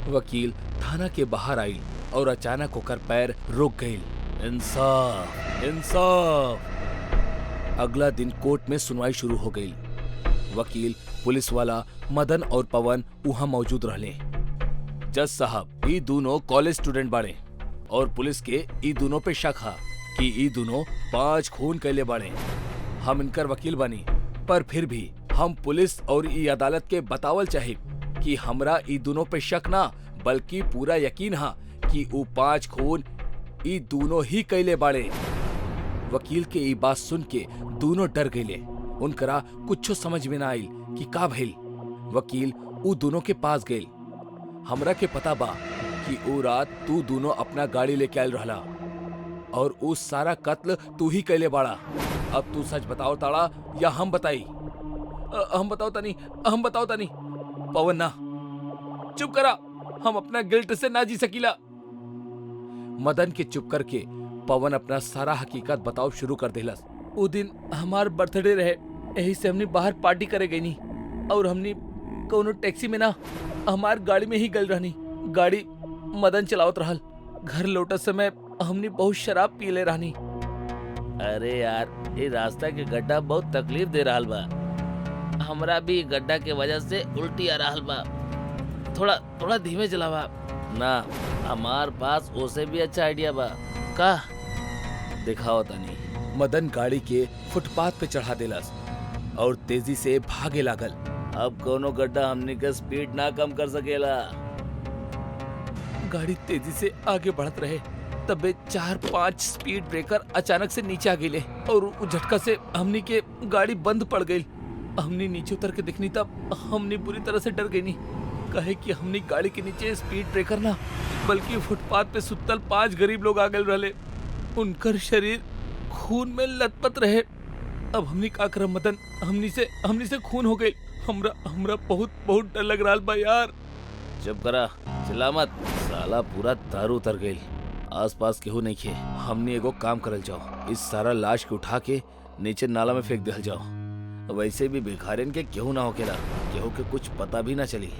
वकील थाना के बाहर आई और अचानक होकर पैर रुक गई। इंसाफ, इंसाफ। अगला दिन कोर्ट में सुनवाई शुरू हो गई। वकील, पुलिस वाला, मदन और पवन वहां मौजूद रहले। जज साहब, ई दोनों कॉलेज स्टूडेंट बाड़े और पुलिस के ई दोनों पे शक है कि ई दोनों 5 खून कैले बाड़े। हम इनकर वकील बनी, पर फिर भी हम पुलिस और ई अदालत के बतावल चाहे कि हमरा ई दोनों पे शक ना बल्कि पूरा यकीन है कि वो 5 खून ई दोनों ही कैले बाड़े। वकील के ई बात सुन के दोनों डर गए। उनकरा कुछ समझ में ना आइल कि का भइल। वकील उ दोनों के पास गए। हमरा के पता बा कि वो रात तू दोनों अपना गाड़ी लेके आयल रहला और उस सारा कत्ल तू ही कैले बाड़ा। अब तू सच बताओ ताड़ा या हम बताई? हम बताओ तनी। पवन ना, चुप करा, हम अपना गिल्ट से ना जी सकीला। मदन के चुप करके पवन अपना सारा हकीकत बताओ शुरू कर देलस। वो दिन हमार बर्थडे रहे, यही से हमने बाहर पार्टी करे गई नी और हमने कोनो टैक्सी में ना हमार गाड़ी में ही गल रहनी। गाड़ी मदन चलावत रहल। घर लौटत समय हमने बहुत शराब पी ले रहनी। अरे यार, ये रास्ता के गड्ढा बहुत तकलीफ दे रहा बा। हमरा भी गड्ढा के वजह से उल्टी आ रहा बा। थोड़ा धीमे चलावा ना, हमार पास ओसे भी अच्छा आइडिया बा। का दिखाओ तनी। मदन गाड़ी के फुटपाथ पे चढ़ा देलस और तेजी से भागे लागल। अब कोनो गड्ढा हमने के स्पीड ना कम कर सकेला। गाड़ी तेजी से आगे बढ़त रहे, तबे 4-5 स्पीड ब्रेकर अचानक से नीचे आ गए और उस झटका से हमनी के गाड़ी बंद पड़ गई। हमने नीचे उतर के देखनी तब हमने बुरी तरह से डर गई। कहे कि हमने गाड़ी के नीचे स्पीड ब्रेकर ना बल्कि फुटपाथ पे सुतल 5 गरीब लोग आ गए रहे। उनकर शरीर खून में लथपथ रहे। अब हमने का करम मदन, हमनी से खून हो गई। हमरा बहुत डर लग रहा बा यार। चुप करा, चिल्ला मत। साला पूरा दारू उतर गई। आसपास केहू नहीं खे। हमने एगो काम करल जाओ, इस सारा लाश के उठा के नीचे नाला में फेंक दिल जाओ। वैसे भी भिखारिन के केहू ना होकेला, केहू के कुछ पता भी ना चली।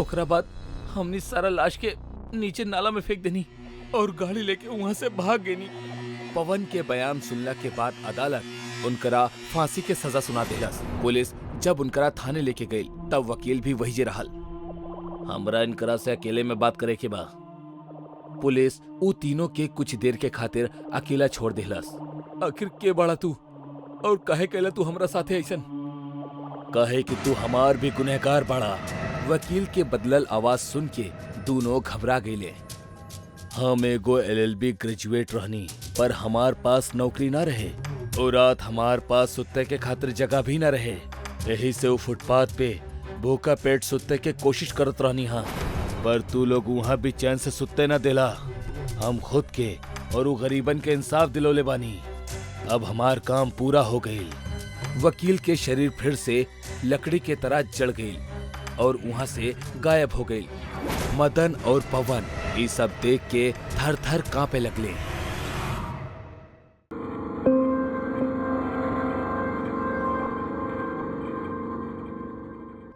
ओकरा बाद हमने सारा लाश के नीचे नाला में फेंक देनी और गाड़ी लेके वहाँ से भाग गई। पवन के बयान सुनला के बाद अदालत उनकरा फांसी के सजा सुना देलस। पुलिस जब उनकरा थाने लेके गई तब वकील भी वही जे रहल। हमरा इनकरा से अकेले में बात करे के बा। पुलिस ऊ तीनों के कुछ देर के खातिर अकेला छोड़ दिलस। आखिर के बड़ा तू और कहे कहला तू हमरा साथे ऐसन? कहे कि तू हमार भी गुनहगार बड़ा। वकील के बदलल आवाज सुन के दोनों घबरा गईले। हम एगो LLB ग्रेजुएट रहनी, पर हमार पास नौकरी ना रहे। और रात हमार पास सुते के खातिर जगह भी ना रहे। यही से वो फुटपाथ पे भूखा पेट सुते के कोशिश करत रहनी। हाँ, पर तू लोग वहाँ भी चैन से सुते ना दिला। हम खुद के और वो गरीबन के इंसाफ दिलोले बानी। अब हमार काम पूरा हो गई। वकील के शरीर फिर से लकड़ी के तरह जड़ गई और वहाँ से गायब हो गई। मदन और पवन ये सब देख के थर थर कांपे लगले।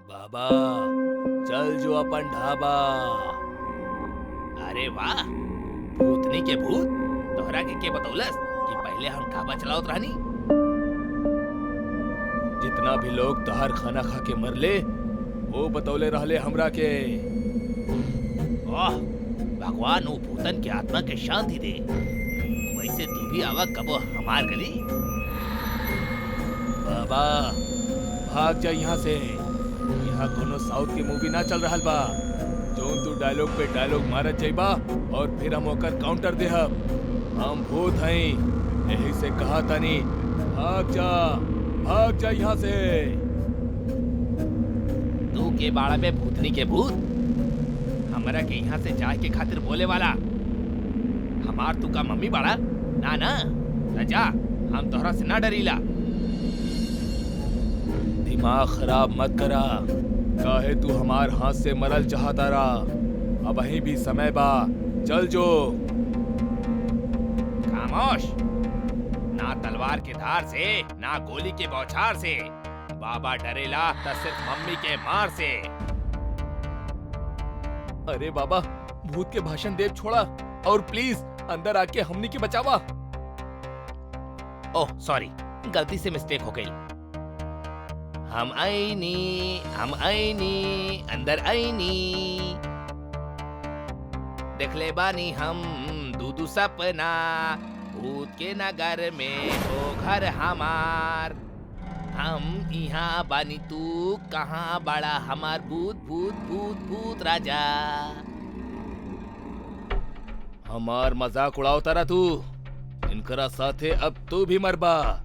बाबा चल जो अपन ढाबा। अरे वाह, भूतनी के भूत तोहरा के बतौलस कि पहले हम ढाबा चलावत रहनी। जितना भी लोग तहार खाना खा के मरले वो बतौले रहले हमरा के। ओह, भगवान वो भूतन के आत्मा के शांति दे। वैसे तू भी आवा कबो हमार गली। बाबा भाग जा यहाँ से। यहाँ कोनो साउथ की मूवी ना चल रहा बा। जो तू डायलॉग पे डायलॉग मारत जाइबा और फिर हम ओकर काउंटर देहब। हम भूत हई, यही से कहा तानी भाग जा यहाँ से। तू के बाड़ा में भूतनी के भूत हमरा के यहाँ से जाए के खातिर बोले वाला। हमार तू का मम्मी बाड़ा ना ना रजा, हम तोहरा से ना डरीला। दिमाग खराब मत करा। काहे तू हमार हाथ से मरल चाहता रहा। अब अहीं भी समय बा, चल जो। खामोश, ना तलवार के धार से ना गोली के बौछार से। बाबा डरेला तो सिर्फ मम्मी के मार से। अरे बाबा, भूत के भाषण देव छोड़ा और प्लीज अंदर आके हमनी की बचावा। ओह सॉरी, गलती से मिस्टेक हो गई। हम आईनी अंदर आईनी। देखले बानी हम दूदू सपना, भूत के नगर में हो घर हमार। हम यहाँ बानी, तू कहाँ बड़ा हमार भूत भूत भूत भूत राजा। हमार मजाक उड़ावता रहा तू। इनकरा साथे अब तू भी मरबा।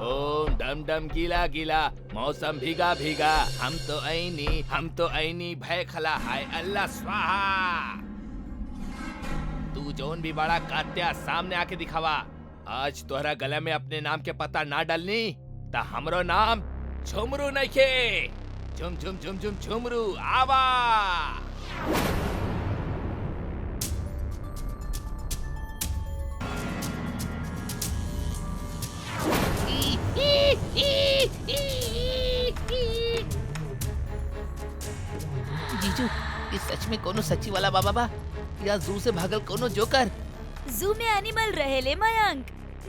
ओम डम डम गीला गीला, मौसम भीगा भीगा। हम तो ऐनी भय खला, हाय अल्लाह स्वाहा। तू जोन भी बड़ा कात्या सामने आके दिखावा। आज तोहरा गले में अपने नाम के पता ना डालनी ता हमरो नाम झुमरू नइखे। झुम झुम झुम झुम झुमरू आवा। जीजू, ये सच में कोनो सच्ची वाला बाबा बा या जू से भागल कोनो जोकर? जू में एनिमल रहेले मयंक,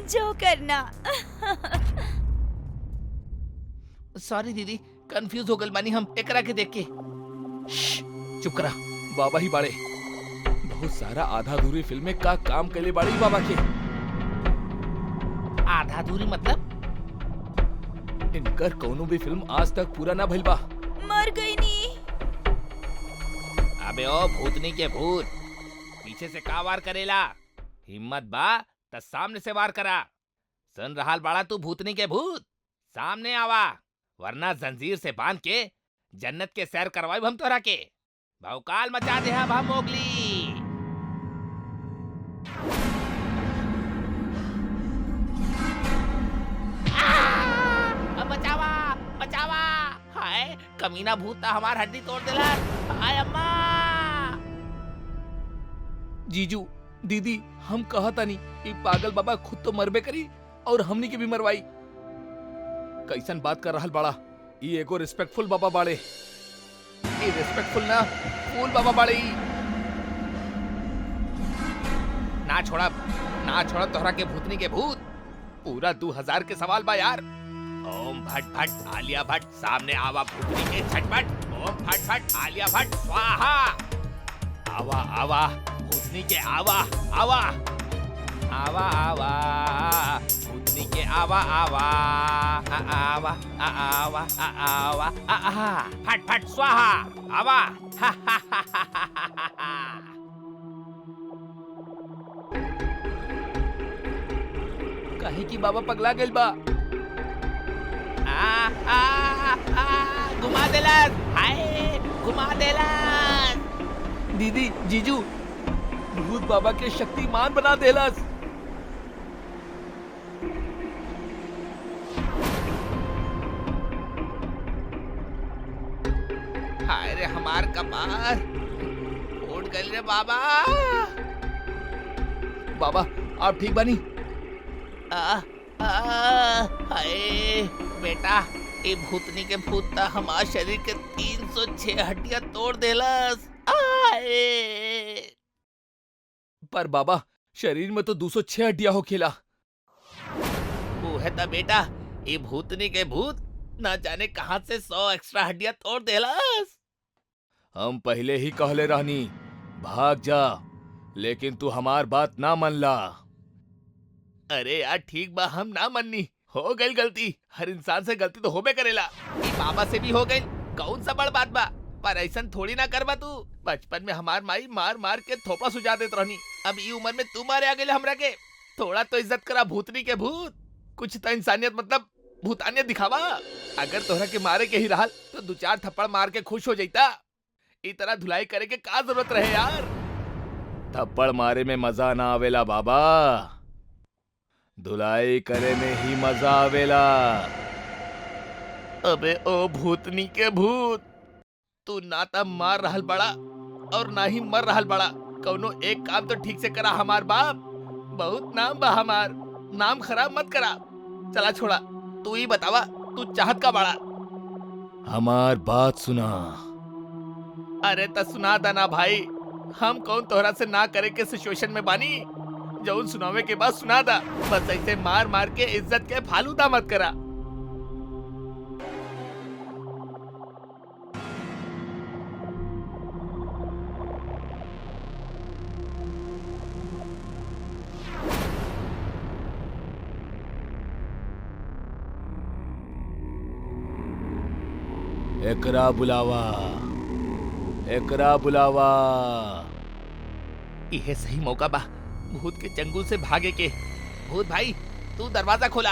जोकर ना। सॉरी दीदी, कंफ्यूज हो गल बानी हम एकरा के देख के। चुप करा, बाबा ही बाड़े। बहुत सारा आधा अधूरी फिल्में का काम कैले बाड़ी बाबा के। आधा अधूरी मतलब? इनकर कोनो भी फिल्म आज तक पूरा ना भइल बा। मर गई नी। अबे ओ भूतनी के भूत, पीछे से का वार करेला? हिम्मत बा त सामने से वार करा। सुन रहाल बाड़ा तू भूतनी के भूत? सामने आवा, वरना जंजीर से बांध के जन्नत के सैर करवाई हम तोरा के। भौकाल मचा दे हम मोगली। बचावा बचावा। हाय कमीना भूत हमार हड्डी तोड़ देला। हाय अम्मा। जीजू दीदी, हम कहा तानी ये पागल बाबा खुद तो मरबे करी और हमनी के भी मरवाई। कैसन बात कर रहल बाड़ा? ये एगो रिस्पेक्टफुल बाबा बाड़े। ये रिस्पेक्टफुल ना, फूल बाबा बाड़े। ना छोड़ा तोहरा के भूतनी के भूत। पूरा 2000 के सवाल बा यार। ओम भट भट आलिया भट्ट सामने आवा भूतनी के झटपट। ओम भट भट आलिया भट्ट स्वाहा। आवा आवा भूतनी के आवा आवा आवा आवा भूतनी के आवा आवा आवा आवा आवा आहा फट फट स्वाहा आवा। काहे की बाबा पगला गेल बा। घुमा देलस, हाय घुमा देलस। दीदी जीजू भूत बाबा के शक्तिमान बना देलस। हाय रे हमार कपार फूट गइल रे बाबा। बाबा आप ठीक बनी? हाय बेटा, ये भूतनी के भूत ता हमार शरीर के 306 हड्डियां तोड़ देलस। आए पर बाबा शरीर में तो 206 हड्डियां हो खेला। वो है ता बेटा, ये भूतनी के भूत ना जाने कहां से 100 एक्स्ट्रा हड्डियां तोड़ देलस। हम पहले ही कहले रहनी भाग जा, लेकिन तू हमार बात ना मनला। अरे यार ठीक बा, हम ना मननी, हो गई गलती। हर इंसान से गलती तो होबे करेला। ई बाबा से भी हो गई, कौन सा बड़ बात बा। पर ऐसा थोड़ी ना करबा तू। बचपन में हमार माई मार मार के थोपा सुझा देत रहनी। अब ई उम्र में तू मारे आ गेले हमरा के। थोड़ा तो इज्जत करा भूतनी के भूत। कुछ तो इंसानियत मतलब भूतानियत दिखावा। अगर तोहरा के मारे के ही रहल तो 2-4 थप्पड़ मार के खुश हो जाता। ई तरह धुलाई करे के का जरूरत रहे यार। थप्पड़ मारे में मजा ना आवेला बाबा, धुलाई करे में ही मजा आवेला। अबे ओ भूतनी के भूत, तू ना ता मार रहल बड़ा और ना ही मर रहल बड़ा। कौनो एक काम तो ठीक से करा हमार बाप। बहुत नाम बा हमार, नाम खराब मत करा। चला छोड़ा, तू ही बतावा तू चाहत का बड़ा। हमार बात सुना। अरे त सुना दाना भाई, हम कौन तोहरा से ना करे के सिचुएशन में बानी। जौन सुनावे के बाद सुना दा, बस ऐसे मार मार के इज्जत के फालूदा मत करा। एकरा बुलावा, एकरा बुलावा। यह सही मौका बा भूत के चंगुल से भागे के। भूत भाई तू दरवाजा खोला,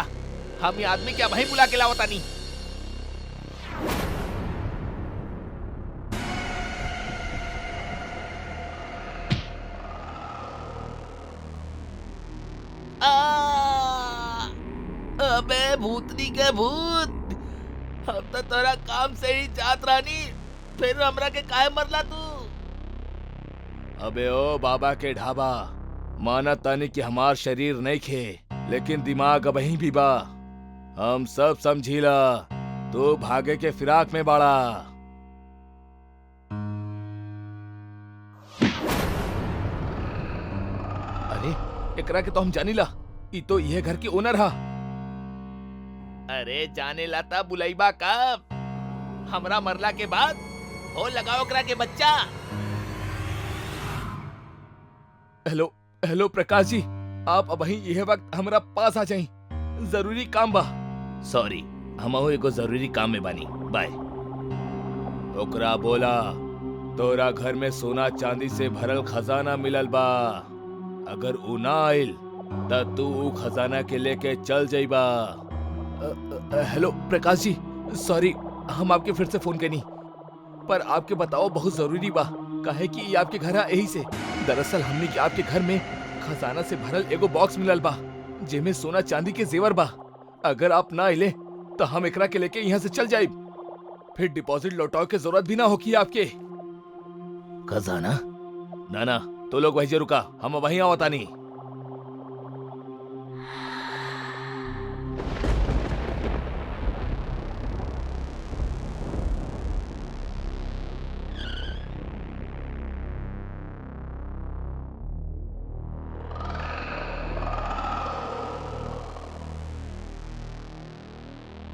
हम ये आदमी क्या वहीं बुला के लावता नहीं। अबे भूतनी के भूत, हम तो तोरा काम से ही जात रानी, फिर हमरा के काहे मरला तू। अबे ओ बाबा के ढाबा, माना तानी कि हमार शरीर नहीं खे, लेकिन दिमाग वहीं भी बा। हम सब समझीला, तू भागे के फिराक में बाड़ा। अरे एकरा के तो हम जानीला, ई तो यह घर के ओनर हा। अरे जाने लाता बुलाईबा कब, हमरा मरला के बाद हो लगाओ करा के बच्चा। हेलो हेलो प्रकाश जी, आप अबही यह वक्त हमरा पास आ जाई, जरूरी काम बा। सॉरी, हमहू एगो जरूरी काम में बानी, बाय। ओकरा बोला तोरा घर में सोना चांदी से भरल खजाना मिलल बा। अगर ऊ ना आइल त तू ऊ खजाना के लेके चल जाइबा। हेलो प्रकाश जी, सॉरी हम आपके फिर से फोन करनी, पर आपके बताओ बहुत जरूरी बा। काहे कि ये आपके घर यही से। दरअसल हमने के आपके घर में खजाना से भरल एगो बॉक्स मिलल बा, जेमे सोना चांदी के जेवर बा। अगर आप ना आइले तो हम एकरा के लेके यहाँ से चल जाइब, फिर डिपॉजिट लौटाओ के जरूरत भी ना होगी आपके। खजाना? ना ना, तो लोग वहीं रुका, हम वहीं आवता नहीं।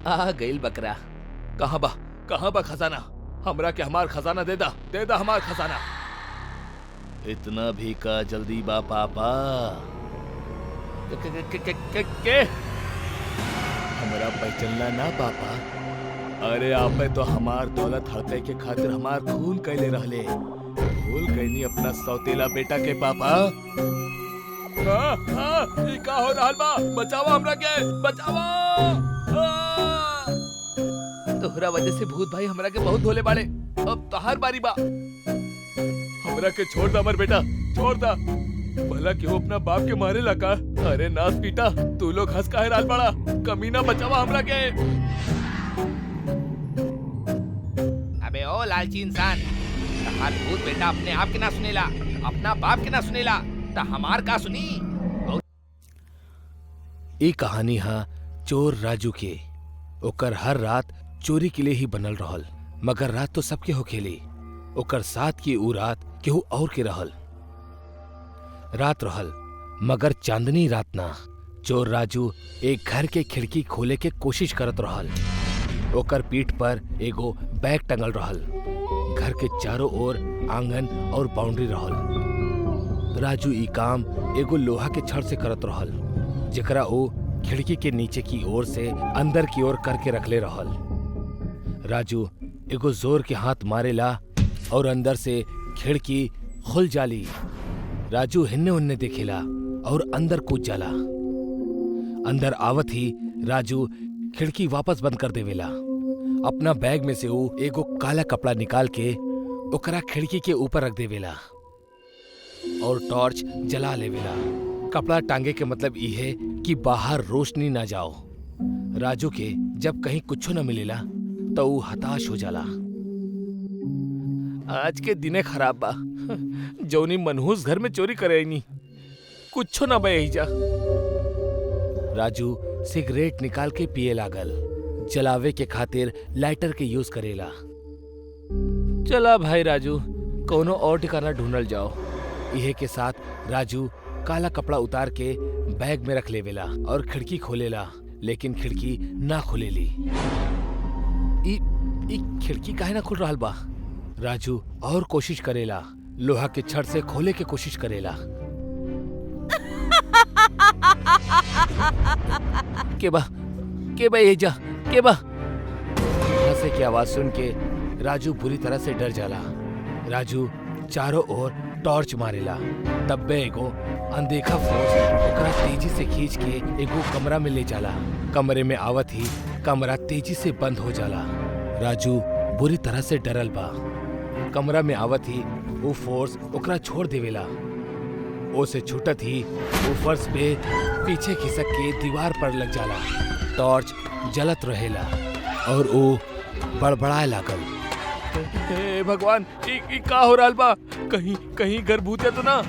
आ गइल बकरा। कहाँ बा खजाना? हमरा के हमार खजाना दे दा हमार खजाना। इतना भी का जल्दी बा पापा? के हमरा पहचानला ना पापा? अरे आपे तो हमार दौलत हड़पे के खातिर हमार खून कैले रहले। भूल गईनी अपना सौतेला बेटा के पापा। ई का हो रहल बा? बचावा हमरा के, बचावा। तोहरा वजह से भूत भाई हमरा के बहुत धोले बाड़े। अब तहार बारी बा। हमरा के छोड़ दा हमर बेटा, छोड़ दा। भला क्यों अपना बाप के मारे लगा? अरे नास पीटा, तू लोग हंस काहे राल बड़ा? कमीना बचावा हमरा के। अबे ओ लालची इंसान, तहार भूत बेटा अपने आप के ना सुनेला, अपना बाप के ना सुनेला, ता हमार का सुनी? ई कहानी हा चोर राजू के। ओकर हर रात चोरी के लिए ही बनल रहल, मगर रात तो सबके होखेली। ओकर साथ की ऊ रात केहू और के रहल। रात रहल मगर चांदनी रात ना। चोर राजू एक घर के खिड़की खोले के कोशिश करत रहल। ओकर पीठ पर एगो बैग टंगल रहल। घर के चारों ओर आंगन और बाउंड्री रहल। राजू ई काम एगो लोहा के छड़ से करत रहल, जेकरा ओ खिड़की के नीचे की ओर से अंदर की ओर करके रखले रहल। राजू एगो जोर के हाथ मारेला और अंदर से खिड़की खुल जाली। राजू हिन्ने उन्ने देखेला और अंदर कूद जाला। अंदर आवत ही राजू खिड़की वापस बंद कर देवेला। अपना बैग में से वो एगो काला कपड़ा निकाल के ओकरा खिड़की के ऊपर रख देवेला और टॉर्च जला लेवेला। कपड़ा टांगे के मतलब ई है कि बाहर रोशनी ना जाओ। राजू के जब कहीं कुछ न मिलेला तो वो हताश हो जाला। आज के दिने खराब बा। जौनी मनहूस घर में चोरी करे नहीं, कुछ ना बे जा। राजू सिगरेट निकाल के पिए लागल। जलावे के खातिर लाइटर के यूज करेला। चला भाई राजू, कोनो और ठिकाना ढूंढल जाओ। इहे के साथ राजू काला कपड़ा उतार के बैग में रख लेवेला और खिड़की खोलेला, लेकिन खिड़की ना खुलेली। ई खिड़की काहे ना खुल रहल बा? राजू और कोशिश करेला, लोहा के छड़ से खोले के कोशिश करेला। के बा ये जा, के बा? हंसे की आवाज सुन के राजू बुरी तरह से डर जाला। राजू चारों ओर टॉर्च मारेला। तब्बे एगो अनदेखा फोर्स ओकरा तेजी से खींच के एगो कमरा में ले जाला। कमरे में आवत ही कमरा तेजी से बंद हो जाला। राजू बुरी तरह से डरल बा। कमरा में आवत ही वो फोर्स ओकरा छोड़ देवेला। ओ से छूटत ही वो फर्श पे पीछे खिसक के दीवार पर लग जाला। टॉर्च जलत रहेला और वो बड़बड़ाए लागल। हे भगवान, ई का हो रहल बा? कहीं घर भूतिया तो ना?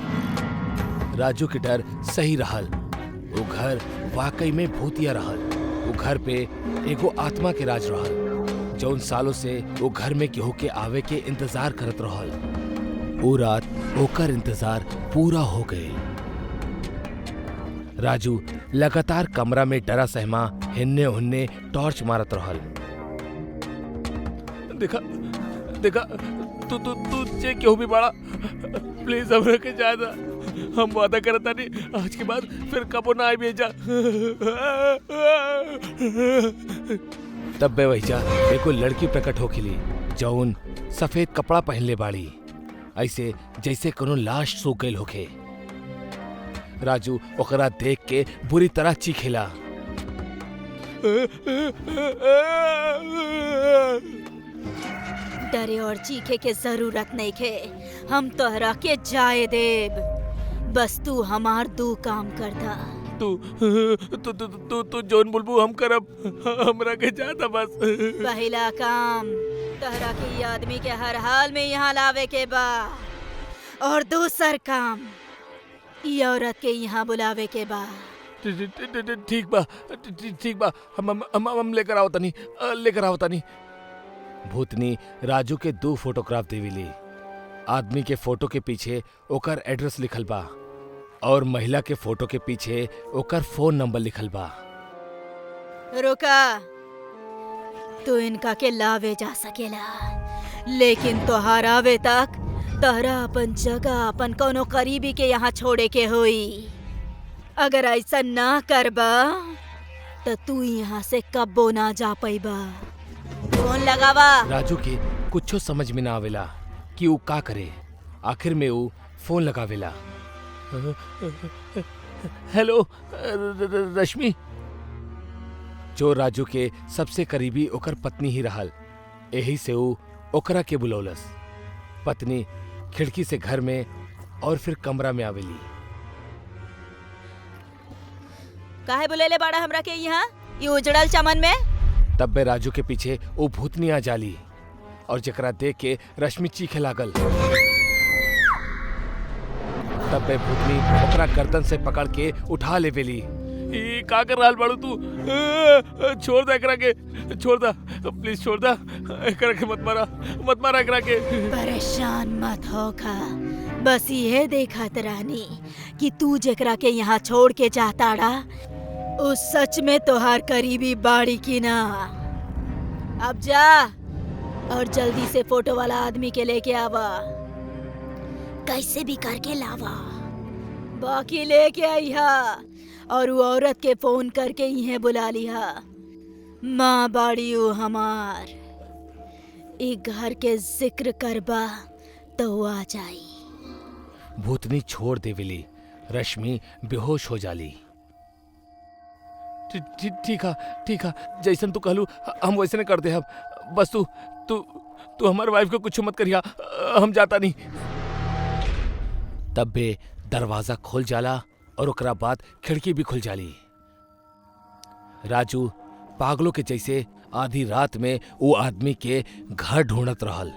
राजू के डर सही रहल। वो घर वाकई में भूतिया रहल। वो घर पे एगो आत्मा के राज रहल, जौन सालों से वो घर में केहू के आवे के इंतजार करत रहल। वो रात ओकर इंतजार पूरा हो गए। राजू लगातार कमरा में डरा सहमा हिन्ने हुन्ने टॉर्च मारत रहल। देखा तू चेक क्यों भी बड़ा? प्लीज हमरा के ज्यादा, हम वादा करता नहीं आज के बाद फिर कबो ना आई भेजा। तब बे वहीजा एको लड़की प्रकट हो खिली, जौन सफेद कपड़ा पहनले बाड़ी, ऐसे जैसे कोनो लाश सूख गइल होखे। राजू ओकरा देख के बुरी तरह चीखेला। डरे और चीखे के जरूरत नहीं खे, हम तोहरा के जाए देब। बस तू हमार दू काम कर दा। तू जोन बुलबू हम करब, हमरा के जाता बस। पहला काम तोहरा के ई आदमी के हर हाल में यहाँ लावे के बा, और दूसर काम ई औरत के यहाँ बुलावे के बा। ठीक बा, हम लेकर आओ तनी। भूतनी राजू के 2 फोटोग्राफ देविली। आदमी के फोटो के पीछे ओकर एड्रेस लिखल बा और महिला के फोटो के पीछे ओकर फोन नंबर लिखल बा। रुका, तू इनका के लावे जा सकेला, लेकिन तोहार आवे तक तहरा अपन जगह अपन कोनो करीबी के यहाँ छोड़े के होई। अगर ऐसा ना करबा तो तू यहाँ से कब्बो ना जा पाइबा। फोन लगावा। राजू के कुछो समझ में ना आवेला कि वो का करे। आखिर में वो फोन लगावेला। हेलो रश्मि। जो राजू के सबसे करीबी ओकर पत्नी ही रहल, यही से वो ओकरा के बुलौलस। पत्नी खिड़की से घर में और फिर कमरा में आवेली। काहे बुलेले बाड़ा हमरा के यहाँ ये उजड़ल चमन में? तब बे राजू के पीछे वो भूतनी आ जाली और जकरा देख के रश्मि चीखे लागल। तब बे भूतनी ओकरा गर्दन से पकड़ के उठा लेवेली। ई का कर रहल बाड़ू तू? छोड़ दे एकरा के, छोड़ दा प्लीज, छोड़ दा एकरा के, मत मारा एकरा के। परेशान मत होखा, बस ये देखत रानी कि तू जेकरा के यहाँ छोड़ के जाताड़ा उस सच में तोहार करीबी बाड़ी की ना। अब जा और जल्दी से फोटो वाला आदमी के लेके आवा, कैसे भी करके लावा। बाकी लेके आई हा और वो औरत के फोन करके इन्हें बुला लिया। माँ बाड़ी वो हमार, एक घर के जिक्र करबा तो वो आ जाई। भूतनी छोड़ देवेली। रश्मि बेहोश हो जाली। ठीक है, जैसन तू कहलू हम वैसे कर दे। बस तू हमारे वाइफ को कुछ मत करिया, हम जाता नहीं। तब बे दरवाजा खोल जाला और ओकरा बाद खिड़की भी खुल जाली। राजू पागलों के जैसे आधी रात में वो आदमी के घर ढूंढत रहल।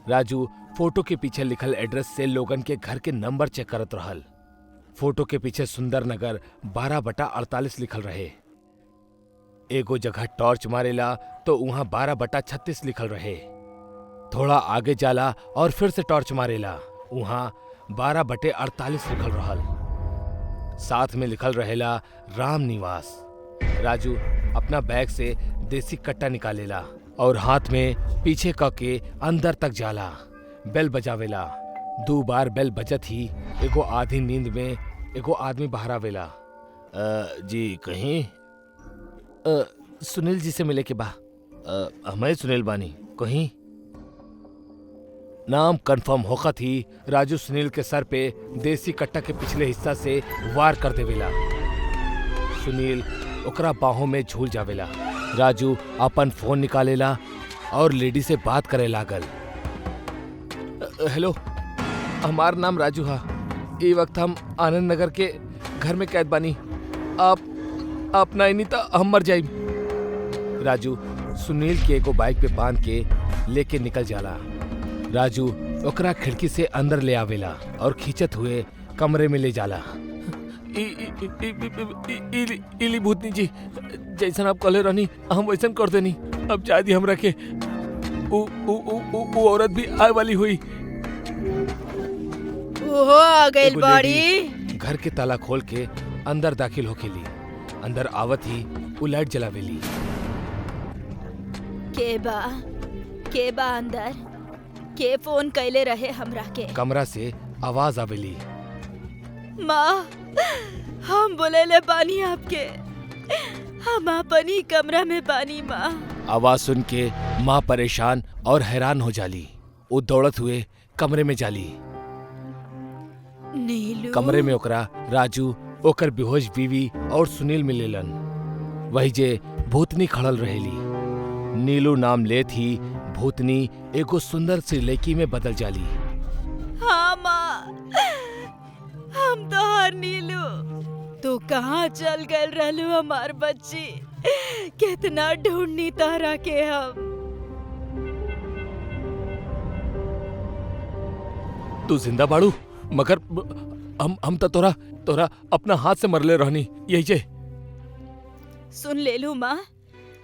राजू फोटो के पीछे लिखल एड्रेस से लोगन के घर के नंबर चेक करत रहल। फोटो के पीछे सुंदर नगर 12/48 लिखल रहे। एगो जगह टॉर्च मारेला तो वहां 12/36 लिखल रहे। थोड़ा आगे जाला और फिर से टॉर्च मारेला, वहां 12/48 लिखल रहल। साथ में लिखल रहेला राम निवास। राजू अपना बैग से देसी कट्टा निकालेला और हाथ में पीछे के अंदर तक जाला। बेल बजावेला। 2 बार बेल बजत ही एगो आधी नींद में एगो आदमी बाहर आवेला। जी कहीं? सुनील जी से मिले के बा। हमें सुनील बानी कहीं? नाम कंफर्म होखत ही राजू सुनील के सर पे देसी कट्टा के पिछले हिस्सा से वार कर देवेला। सुनील ओकरा बाहों में झूल जावेला। राजू अपन फोन निकालेला और लेडी से बात करे लागल। हेलो, हमार नाम राजू हा। ये वक्त हम आनंद नगर के घर में कैद बानी। आप ना नहीं तो हम मर जाइब। राजू सुनील के एगो बाइक पे बांध के लेके निकल जाला। राजू ओकरा खिड़की से अंदर ले आवेला और खींचत हुए कमरे में ले जाला। इली भूतनी जी, जैसन आप कहले रहनी हम वैसन कर देनी। अब जादी हमरा के वो औरत भी आए वाली हुई। ओहो आ गइल बाड़ी। घर के ताला खोल के अंदर दाखिल होकेली। अंदर आवत ही वो लाइट जलावेली। के बा अंदर? के फोन कैले रहे हमरा के? कमरा से आवाज आवेली। माँ, हम बोलेले बानी आपके, हम अपनी कमरा में बानी माँ। आवाज सुन के माँ परेशान और हैरान हो जाली। वो दौड़त हुए कमरे में जाली। नीलू। कमरे में ओकरा राजू, ओकर बेहोश बीवी और सुनील मिलेलन। वही जे भूतनी खड़ल रहेली। नीलू नाम लेत ही भूतनी एगो सुंदर सी लड़की में बदल जाली। हाँ माँ, हम तो हर नीलू। तू कहाँ चल गए रहलू हमार बच्ची? कितना ढूंढनी तारा के हम। तू जिंदा बाड़ू, मगर हम तो तोरा अपना हाथ से मरले रहनी। यही जे सुन ले लू माँ,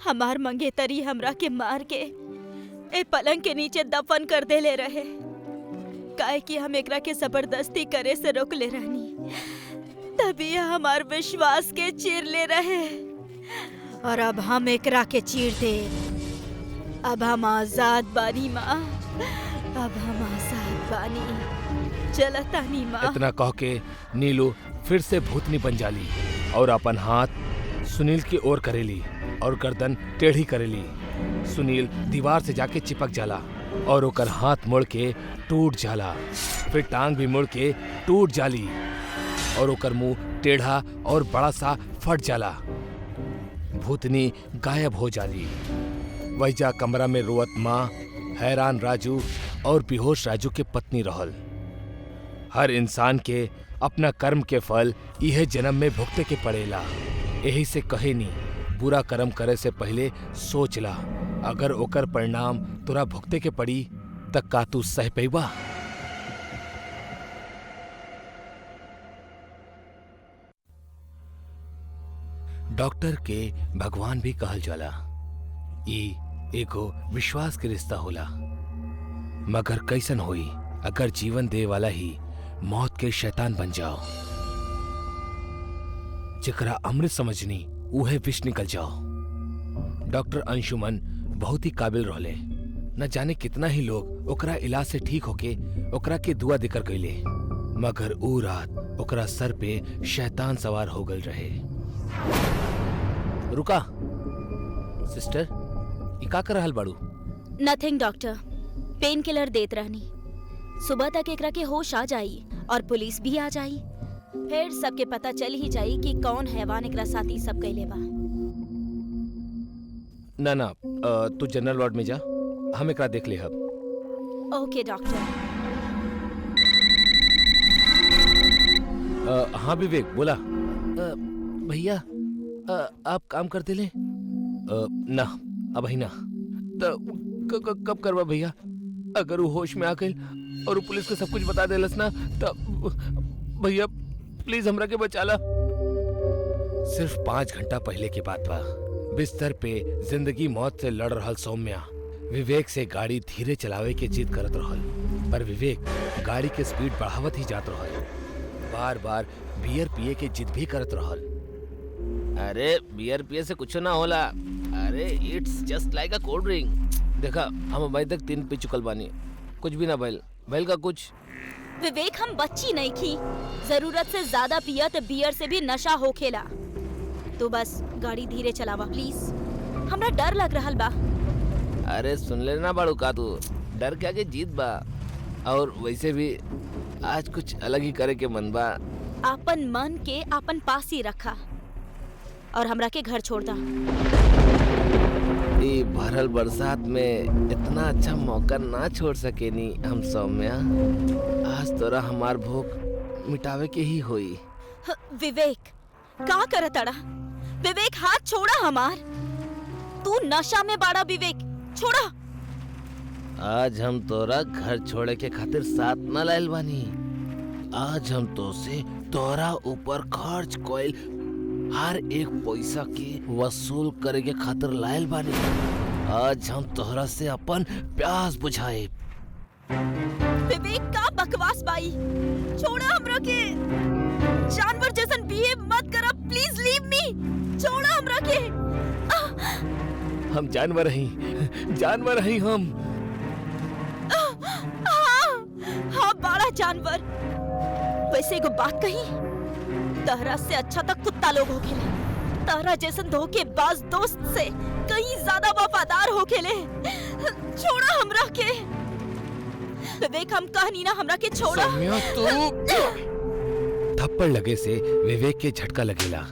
हमार मंगेतरी हमरा के मार के ए पलंग के नीचे दफन कर दे ले रहे। काहे कि हम एकरा के जबरदस्ती करे से रोक ले रहनी, तभी हमार विश्वास के चीर ले रहे। और अब हम एकरा के चीर दे अब हम आजाद बानी माँ, अब हम आजाद बानी। चला तानी माँ। इतना कह के नीलू फिर से भूतनी बन जाली और अपन हाथ सुनील की ओर करेली और गर्दन टेढ़ी करेली। सुनील दीवार से जाके चिपक जाला और ओकर हाथ मुड़ के टूट जाला, फिर टांग भी मुड़ के टूट जाली और ओकर मुंह टेढ़ा और बड़ा सा फट जाला। भूतनी गायब हो जाली। वहीजा कमरा में रोवत माँ, हैरान राजू और बेहोश राजू के पत्नी रहल। हर इंसान के अपना कर्म के फल इहे जन्म में भुगते के पड़ेला। यही से कहे नी, बुरा कर्म करे से पहले सोच ला, अगर ओकर परिणाम तोरा भुगते के पड़ी तक का तू सह पैबा? डॉक्टर के भगवान भी कहल जाला। ई एगो विश्वास के रिश्ता होला, मगर कैसन होई अगर जीवन दे वाला ही मौत के शैतान बन जाओ। जेकरा अमृत समझनी उहे विष निकल जाओ। डॉक्टर अंशुमन बहुत ही काबिल रहले। न जाने कितना ही लोग ओकरा इलाज से ठीक होके ओकरा के दुआ देकर गईले, मगर ऊ रात ओकरा सर पे शैतान सवार हो गल रहे। रुका सिस्टर, ई का कर रहल बाड़ू? नथिंग डॉक्टर, पेन किलर देत रहनी। सुबह तक एकरा के होश आ जाई और पुलिस भी आ जाई, फिर सबके पता चल ही जाई कि कौन हैवान एकरा साथी सब कैले बा। ना तू जनरल वार्ड में जा, हम एकरा देख ले हब। ओके डॉक्टर। हाँ विवेक बोला। भैया आप काम करते ले? ना अब ही ना। कब करवा भैया? अगर वो होश में आ गई और वो पुलिस को सब कुछ बता देलस ना, तब भैया प्लीज हमरा के बचा ला। सिर्फ 5 घंटा पहले की बात बा। बिस्तर पे जिंदगी मौत से लड़ रहल सौम्या विवेक से गाड़ी धीरे चलावे के जिद करत रहल, पर विवेक गाड़ी के स्पीड बढ़ावत ही जात रहल। बार बार बियर पिए के जिद भी करत रहल। अरे बियर पिए से कुछ ना होला। अरे it's just like a cold drink. देखा हम अभी तक 3 पी चुकल बानी, कुछ भी ना भइल का कुछ। विवेक हम बच्ची नहीं थी, जरूरत से ज्यादा पिया तो बियर से भी नशा होखेला। तो बस गाड़ी धीरे चलावा प्लीज, हमरा डर लग रहल बा। अरे सुन ले ना बाड़ू का, तू डर के आगे जीत बा। और वैसे भी आज कुछ अलग ही करे के मन बा। आपन मन के आपन पास ही रखा और हमरा के घर छोड़ दा। ये भरल बरसात में इतना अच्छा मौका ना छोड़ सके नी हम सौम्या। आज तोरा हमार भूख मिटावे के ही होई। विवेक का करत अड़ा? विवेक हाथ छोड़ा हमार। तू नशा में बाड़ा विवेक, छोड़ा। आज हम तोरा घर छोड़े के खातिर साथ न लायल बानी। आज हम तो से तोरा ऊपर खर्च कोइल हर एक पैसा के वसूल करे के खातिर लायल बानी। आज हम तोहरा से अपन प्यास बुझाए। विवेक का बकवास बाई, छोड़ा हमरा के। जानवर जैसन बिहेव मत करा प्लीज, लीव मी। छोड़ा हमरा के। हम जानवर रही हम। हाँ बड़ा जानवर। वैसे एगो बात कही, तहरा से अच्छा तक कुत्ता लोग होखेले। तहरा जैसन धोखेबाज दोस्त से कहीं ज्यादा वफादार होखेले। छोड़ा हमरा के। विवेक हम कहनी ना हमरा के छोड़ा। सौम्या थप्पड़ लगे से विवेक के झटका लगेला।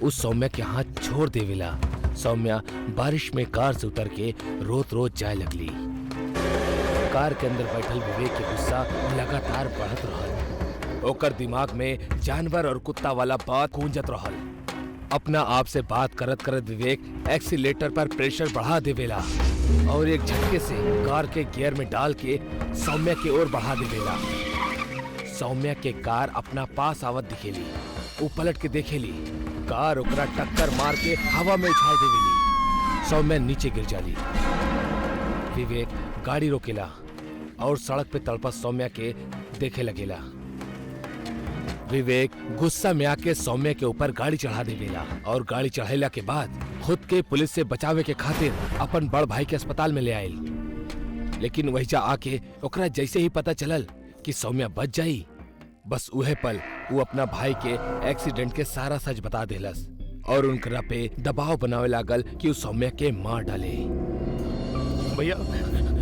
उस सौम्या के हाथ छोड़ देवेला। सौम्या बारिश में कार से उतर के रोत जाए लगली। कार के अंदर बैठल विवेक के गुस्सा लगातार बढ़त रहल। ओकर दिमाग में जानवर और कुत्ता वाला बात गूंजत रहल। अपना आप से बात करत विवेक एक्सीलेटर पर प्रेशर बढ़ा देवेला और एक झटके से कार के गियर में डाल के सौम्या की ओर बढ़ा देवेला। सौम्या के कार अपना पास आवत दिखेली। वो पलट के देखेली, कार ओकरा टक्कर मार के हवा में उछाल देवेली। सौम्या नीचे गिर जाली। विवेक गाड़ी रोकेला और सड़क पे तड़पा सौम्या के देखे लगेला। विवेक गुस्सा में आके सौम्या के ऊपर गाड़ी चढ़ा देवेला और गाड़ी चढ़ेला के बाद खुद के पुलिस से बचावे के खातिर अपन बड़ भाई के अस्पताल में ले आयल। लेकिन वही जा आके ओकरा जैसे ही पता चलल कि सौम्या बच जाई, बस उहे पल वो अपना भाई के एक्सीडेंट के सारा सच बता देलस और उनकरा पे दबाव बनावे लागल कि उस सौम्या के मार डाले। भैया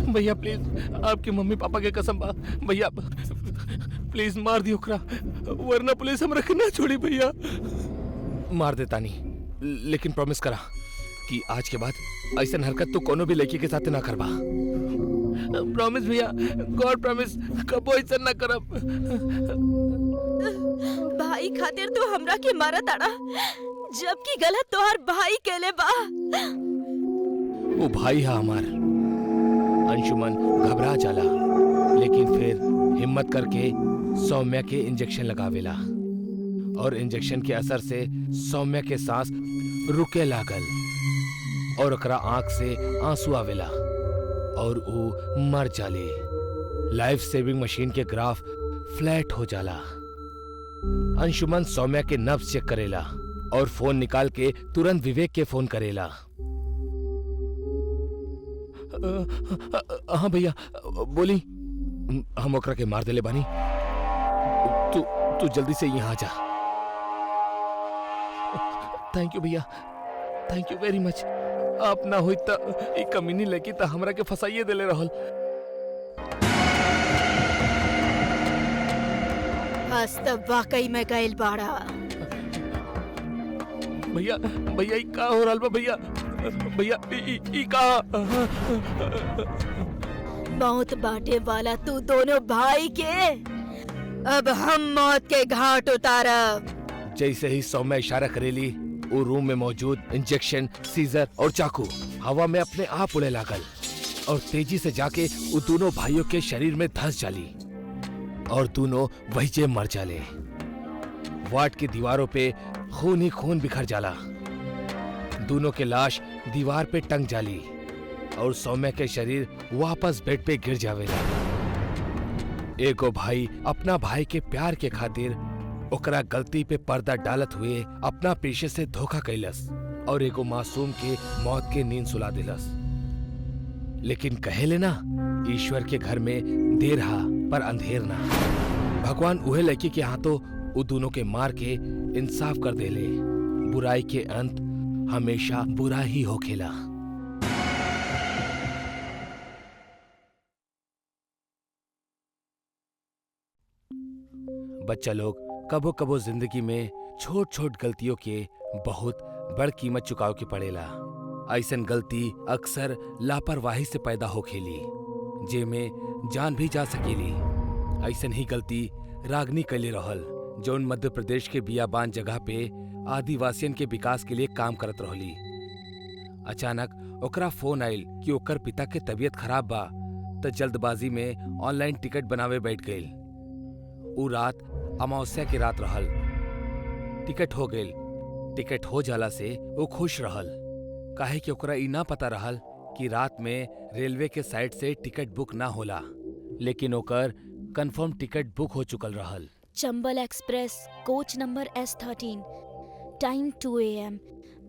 भैया प्लीज, आपके मम्मी पापा के कसम बा भैया, प्लीज मार दियो ओकरा, वरना पुलिस हमरा के ना छोड़ी भैया। मार देता नहीं, लेकिन प्रॉमिस करा कि आज के बाद ऐसा हरकत तो कोनो भी लड़की के साथ ना करबा। प्रॉमिस भैया, गॉड प्रॉमिस, कबो ऐसा ना करब। भाई खातिर तू हमरा के मारा ताड़ा, जबकि गलत तोहर भाई केले बा। वो भाई है हमार। अंशुमन घबरा जाला, लेकिन फिर हिम्मत करके सौम्या के इंजेक्शन लगावेला और इंजेक्शन के असर से सौम्या के सांस रुके लागल और ओकरा आंख से आंसू आवेला और वो मर जाले। लाइफ सेविंग मशीन के ग्राफ फ्लैट हो जाला। अंशुमन सौम्या के नब्ज चेक करेला और फोन निकाल के तुरंत विवेक के फोन करेला। हाँ भैया बोली, हम ओकरा के मार देले बानी, तू जल्दी से यहाँ आ जा। थैंक यू भैया, थैंक यू वेरी मच। आप ना हुई त ई कमीनी लगी त हमरा के फसाइए देले रहल। आज तब वाकई में गइल बाड़ा। भैया भैया ई का हो रहल बा भैया, भैया ई का। मौत बांटे वाला तू दोनों भाई के, अब हम मौत के घाट उतारब। जैसे ही सौम्या इशारा करेली, वो रूम में मौजूद इंजेक्शन, सीजर और चाकू हवा में अपने आप उड़े लागल और तेजी से जाके वो दोनों भाइयों के शरीर में धंस जाली और दोनों वहीं मर जाले। वार्ड की दीवारों पे खून ही खून बिखर जाला। दोनों के लाश दीवार पे टंग जाली और सौम्या के शरीर वापस बेड पे गिर जावेला। एगो भाई अपना भाई के प्यार के खातिर ओकरा गलती पे पर्दा डालत हुए अपना पेशे से धोखा कैलस और एगो मासूम के मौत के नींद सुला दिलस। लेकिन कहेले ना, ईश्वर के घर में देर हा पर अंधेर ना। भगवान उहे लड़की के हाथों उ दोनों के मार के इंसाफ कर देले। बुराई के अंत हमेशा बुरा ही होखेला। बच्चा लोग कबो कबो जिंदगी में छोट छोट गलतियों के बहुत बड़ कीमत चुकाव के पड़ेला। ऐसन गलती अक्सर लापरवाही से पैदा होखेली, जेमे जान भी जा सकेली। ऐसन ही गलती रागनी कैले रहल, जौन मध्य प्रदेश के बियाबान जगह पे आदिवासियन के विकास के लिए काम करत रहली। अचानक ओकरा फोन आयल कि ओकर पिता के तबीयत खराब बा, त जल्दबाजी में ऑनलाइन टिकट बनावे बैठ गईल। उ रात अमावस्या की रात रहल। टिकट हो गईल। टिकट हो जाला से वो खुश रहल, काहे कि ओकरा ई ना पता रहल कि रात में रेलवे के साइड से टिकट बुक ना होला, लेकिन ओकर कंफर्म टिकट बुक हो चुकल रहल। Chambal express Cooch number S13, time 2 AM।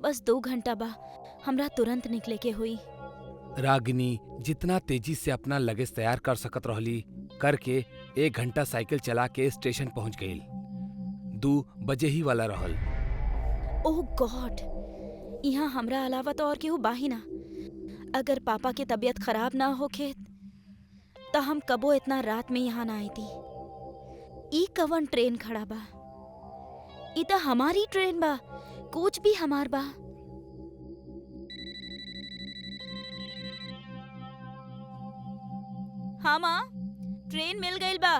बस 2 घंटा बा, हमरा तुरंत निकले के हुई। रागिनी जितना तेजी से अपना लगेज तैयार कर सकत रहली करके 1 घंटा साइकिल चला के स्टेशन पहुंच गई। 2 बजे ही वाला रहल। ओह गॉड, यहाँ हमरा अलावा तो और केहू बाही ना। अगर पापा के तबीयत खराब ना होखे तो हम कबो इतना रात में यहाँ ना आई थी। ई कवन ट्रेन खड़ा बा? ई तो हमारी ट्रेन बा, कोच भी हमार बा। हाँ माँ, ट्रेन मिल गई बा।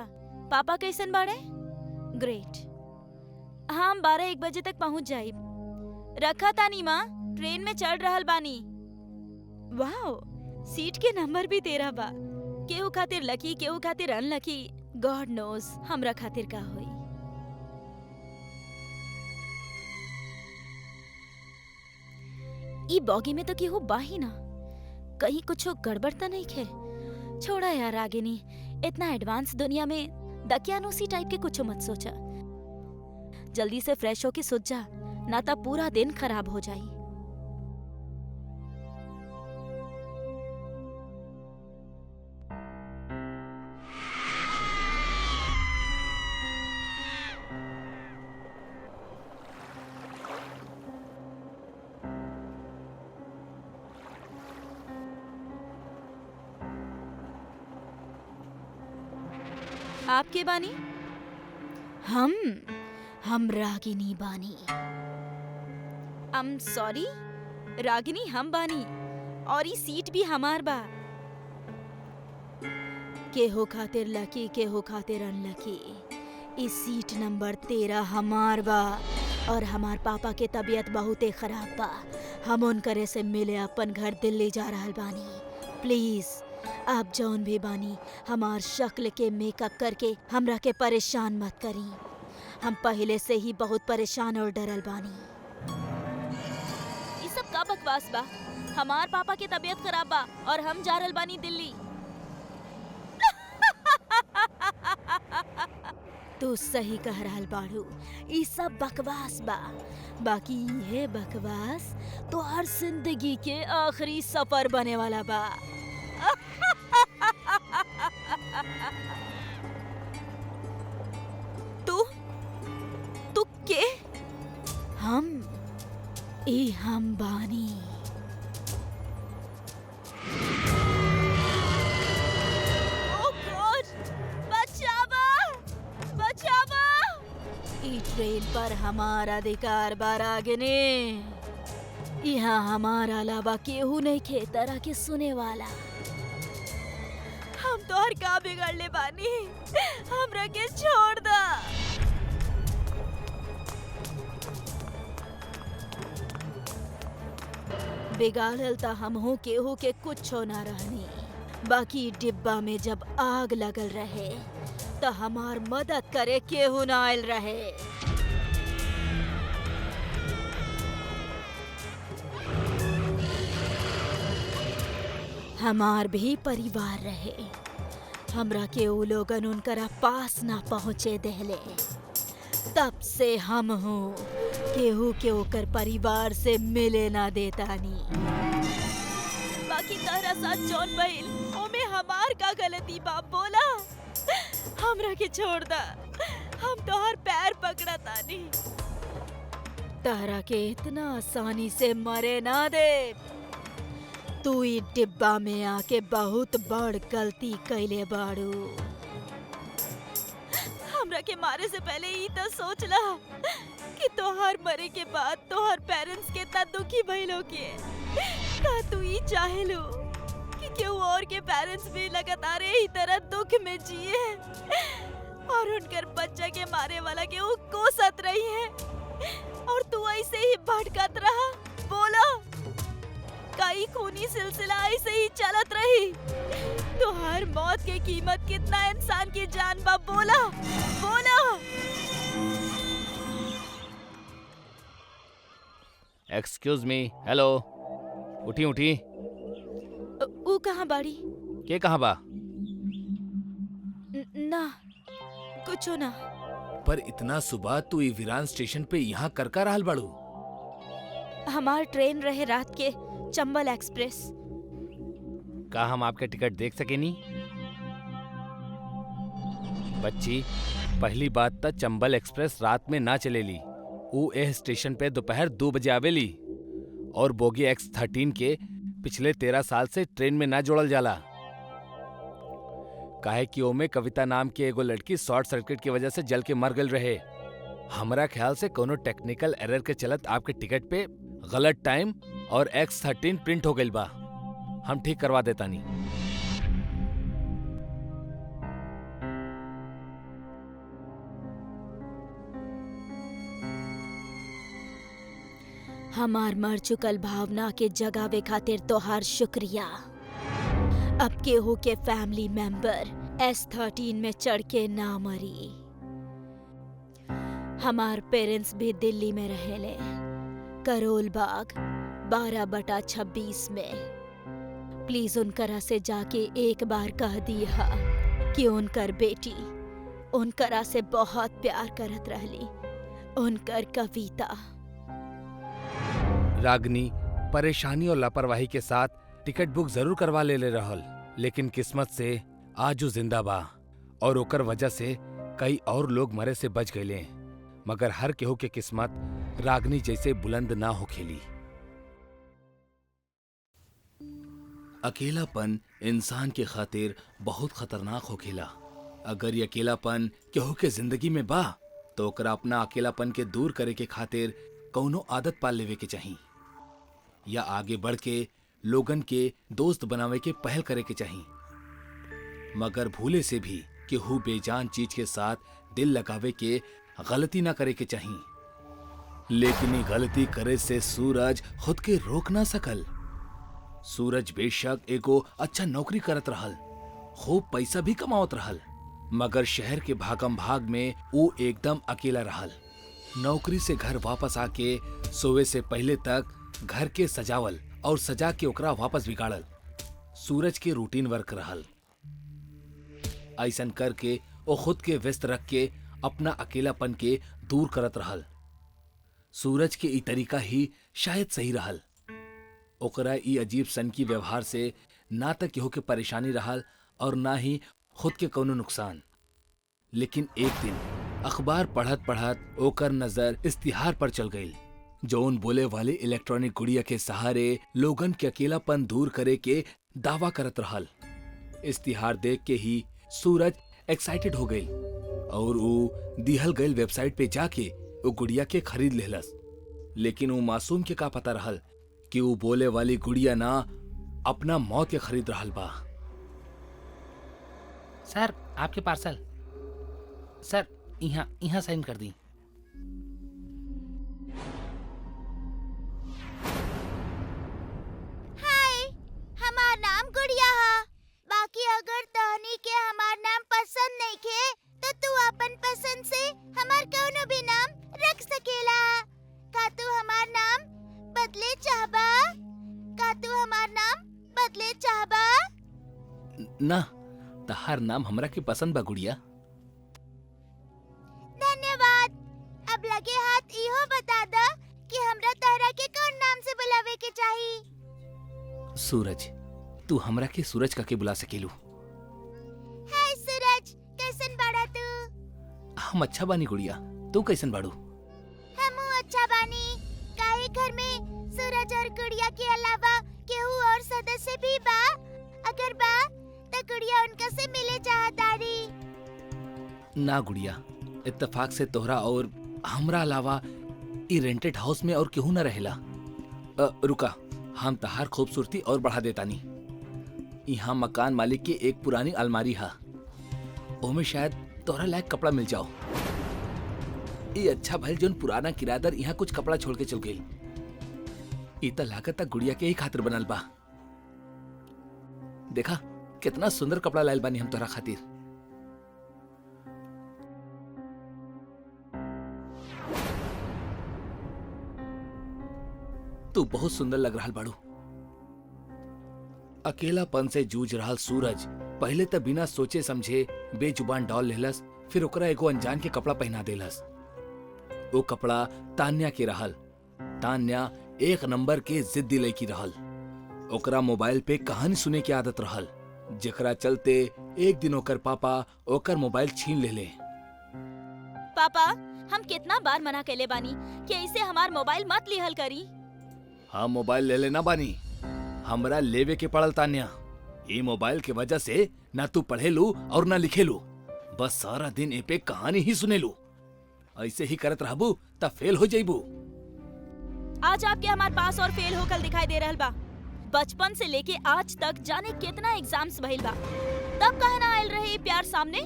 पापा कैसन बाड़े? ग्रेट। हाँ, हम 12-1 बजे तक पहुँच जाइब। रखा तानी माँ, ट्रेन में चढ़ रहल बानी। वाओ, सीट के नंबर भी 13 बा। केहू खातिर लकी, केहू खातिर अनलकी। गॉड नोज हमरा खातिर का होई। ई बॉगी में तो केहू बाही ना, कहीं कुछो गड़बड़ तो नहीं खे। छोड़ा यार रागिनी, इतना एडवांस दुनिया में दकियानूसी टाइप के कुछ मत सोचा। जल्दी से फ्रेश होके सुत जा, ना तो पूरा दिन खराब हो जाई। आपके बानी? हम रागिनी बानी। सॉरी, रागिनी हम बानी और ई सीट भी हमार बा। केहू खातिर लकी, केहू खातिर अनलकी। इस सीट नंबर 13 हमार बा और हमार पापा के तबीयत बहुते खराब बा। हम उनकरे से मिले अपन घर दिल्ली जा रहल बानी। प्लीज आप जौन भी बानी हमार शक्ल के मेकअप करके हमरा के परेशान मत करी। हम पहले से ही बहुत परेशान और डरल बानी। ये सब का बकवास बा? हमार पापा के तबीयत खराब बा और हम जा रहल बानी दिल्ली। तू सही कह रहल बाड़ू, ई सब बकवास बा। बाकी ये बकवास तो हर जिंदगी के आखिरी सफर बने वाला बा। तू के? हम बानी। Oh God! बचावा! बचावा! ई ट्रेन पर हमारा अधिकार बा रागिनी। यहाँ हमारा अलावा केहू नहीं खे तरह के सुने वाला। हम तो हर का बिगड़ले बानी, हमरा के छोड़ दा। बिगाड़ल त हमहू केहू के कुछो ना रहनी। बाकी डिब्बा में जब आग लगल रहे तो हमार मदद करे केहू ना आयल रहे। हमार भी परिवार रहे, हमरा के उ लोगन उनकरा पास ना पहुँचे देहले। तब से हम हूँ केहू के ओकर परिवार से मिले ना देतानी। बाकी तहरा साथ जौन भइल ओमे हमार का गलती बा बोला? हमरा के छोड़ दा, हम तोहर पैर पकड़तानी। तहरा के इतना आसानी से मरे ना दे। तू ई डिब्बा में आके बहुत बड़ गलती कैले बाड़ू। हमरा के मारे से पहले ई तो सोच ला कि तोहर मरे के बाद तोहर पेरेंट्स कितना दुखी भइलो के। का तू ई चाहेलो कि केहू और के पेरेंट्स भी लगातार यही तरह दुख में जिए और उनकर बच्चा के मारे वाला के वो कोसत रही है और तू ऐसे ही भटकत रहा? बोलो, कई खूनी सिलसिला ऐसे ही चलत रही तो हर मौत की कीमत कितना इंसान की जान बा? बोला बोला। एक्सक्यूज मी, हेलो, उठी उठी। ऊ कहाँ बाड़ी? के कहाँ बा? ना कुछो ना। पर इतना सुबह तू ई वीरान स्टेशन पे यहाँ कर का रहल बाड़ू? हमार ट्रेन रहे रात के, चंबल एक्सप्रेस। का हम आपके टिकट देख सकेनी? बच्ची, पहली बात तो चंबल एक्सप्रेस रात में ना चलेली। ऊ एह स्टेशन पे दोपहर 2 बजे आवेली और बोगी X13 के पिछले 13 साल से ट्रेन में ना जोड़ल जाला। काहे कि ओमे कविता नाम की एगो लड़की शॉर्ट सर्किट की वजह से जल के मर गल रहे। हमरा ख्याल से कोनो टेक्निकल एरर के चलत आपके टिकट पे गलत टाइम और X13 प्रिंट हो गइल बा। हम ठीक करवा देतानी। हमार मर चुकल भावना के जगावे खातिर तोहार शुक्रिया। अब केहू के फैमिली मेंबर S13 में चढ़ के ना मरी। हमार पेरेंट्स भी दिल्ली में रहेले, करोल बाग 12/26 में। प्लीज उनकरा से जाके एक बार कह दिया कि उनकर बेटी उनकरा से बहुत प्यार करत रहली उनकर कविता। रागनी परेशानी और लापरवाही के साथ टिकट बुक जरूर करवा ले रहल, लेकिन किस्मत से आज वो जिंदा बा और ओकर वजह से कई और लोग मरे से बच गए। मगर हर केहू के किस्मत रागनी जैसे बुलंद ना हो खेली। अकेलापन इंसान के खातिर बहुत खतरनाक हो खेला। अगर ये अकेलापन केहू के जिंदगी में बा तो ओकरा अपना अकेलापन के दूर करे के खातिर कौनो आदत पाल लेवे के चाही, या आगे बढ़ के लोगन के दोस्त बनावे के पहल करे के चाही। मगर भूले से भी केहू बेजान चीज के साथ दिल लगावे के गलती ना करे के चाही। लेकिन ये गलती करे से सूरज खुद के रोक ना सकल। सूरज बेशक एगो अच्छा नौकरी करत रहल, खूब पैसा भी कमावत रहल, मगर शहर के भागम भाग में वो एकदम अकेला रहल। नौकरी से घर वापस आके सोवे से पहले तक घर के सजावल और सजा के ओकरा वापस बिगाड़ल सूरज के रूटीन वर्क रहल। ऐसन करके वो खुद के व्यस्त रख के अपना अकेलापन के दूर करत रहल। सूरज के ई तरीका ही शायद सही रहल। ओकरा ई अजीब सन की व्यवहार से ना तक केहू के परेशानी रहल और ना ही खुद के कोनो नुकसान। लेकिन एक दिन अखबार पढ़त पढ़त ओकर नजर इश्तिहार पर चल गई, जौन बोले वाले इलेक्ट्रॉनिक गुड़िया के सहारे लोगन के अकेलापन दूर करे के दावा करत रहल। इश्तिहार देख के ही सूरज एक्साइटेड हो गई और वो दिहल गई वेबसाइट पे जाके वो गुड़िया के खरीद लेहलस। लेकिन वो मासूम के का पता रहल कि वो बोले वाली गुड़िया ना अपना मौत के खरीद रहल बा। सर आपके पार्सल। सर यहाँ साइन कर दी। हाय, हमार नाम गुड़िया है। बाकी अगर तहनी के हमार नाम पसंद नहीं खे तो तू अपन पसंद से हमार कौनो भी नाम रख सकेला। का तू हमार नाम बदले चाहबा? का तू हमार नाम बदले चाहबा? ना, तहार नाम हमरा के पसंद बा गुड़िया। धन्यवाद। अब लगे हाथ इहो बता दा कि हमरा तहरा के कौन नाम से बुलावे के चाही। सूरज, तू हमरा के सूरज का के बुला सकेलू। हाय सूरज, कैसन बाड़ा तू? हम अच्छा बानी गुड़िया, तू कैसन बाड़ू? हमू अच्छा बानी। काहे घर में सूरज और गुड़िया के अलावा केहू और सदस्य भी बा? अगर बा तो गुड़िया उनका से मिले चाहतारी। ना गुड़िया, इत्तेफाक से तोहरा और हमरा अलावा ई रेंटेड हाउस में और केहू न रहेला। रुका, हम तहार खूबसूरती और बढ़ा देतानी। यहाँ मकान मालिक की एक पुरानी अलमारी है, ओमे शायद तोहरा लायक कपड़ा मिल जाओ। ये अच्छा भइल जोन पुराना किराएदार यहाँ कुछ कपड़ा छोड़ के चल गई। ई त लागत गुड़िया के ही खातिर बनल बा। देखा कितना सुंदर कपड़ा लायल बानी हम तोहरा खातिर। तू बहुत सुंदर लग रहा बाड़ू। अकेलापन से जूझ रहा सूरज पहले तो बिना सोचे समझे बेजुबान डॉल लेहलस, फिर ओकरा एगो अनजान के कपड़ा पहना देलस। वो कपड़ा तान्या के रहल। तान्या एक नंबर के जिद्दी लड़की रहल। ओकरा मोबाइल पे कहानी सुने की आदत रहल, जेकरा चलते एक दिन ओकर पापा ओकर मोबाइल छीन लेले। पापा, हम कितना बार मना कैले बानी कि ऐसे हमार मोबाइल मत लिहल करी। हम मोबाइल ले लेना बानी, हमरा लेवे के पड़ल तान्या। ये मोबाइल के वजह से ना तू पढ़े लू और ना लिखे लू, बस सारा दिन ए पे कहानी ही सुने लू। ऐसे ही करत रहबू तब फेल हो जाइबू। आज आपके हमार पास और फेल होकर दिखाई दे रहल बा। बचपन से लेके आज तक जाने कितना एग्जाम्स भइल बा, तब कहना आयल रहे प्यार सामने।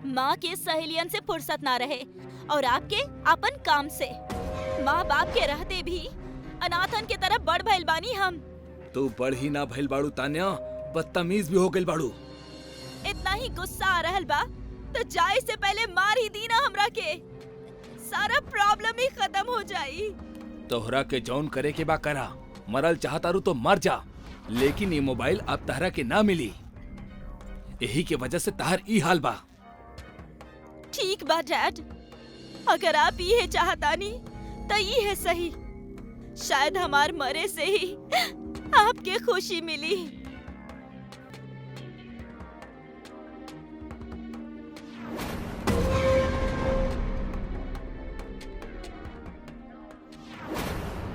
माँ के सहेलियन से फुर्सत ना रहे और आपके अपन काम से। माँ बाप के रहते भी अनाथन के तरफ बढ़ भइल बानी हम। तू बढ़ ही ना भइल बाड़ू तान्या, बदतमीज भी हो गइल बाड़ू। इतना ही गुस्सा आ रहल बा तो जाए से पहले मार ही दी ना हमरा के, सारा प्रॉब्लम ही खत्म हो जाई। तोहरा के जौन करे के बा करा, मरल चाहतारू तो मर जा, लेकिन ये मोबाइल अब तहरा के ना मिली। यही के वजह से तहर ई हाल बा। ठीक बा डैड, अगर आप ये चाहतानी तो ये है सही। शायद हमार मरे से ही आपके खुशी मिली।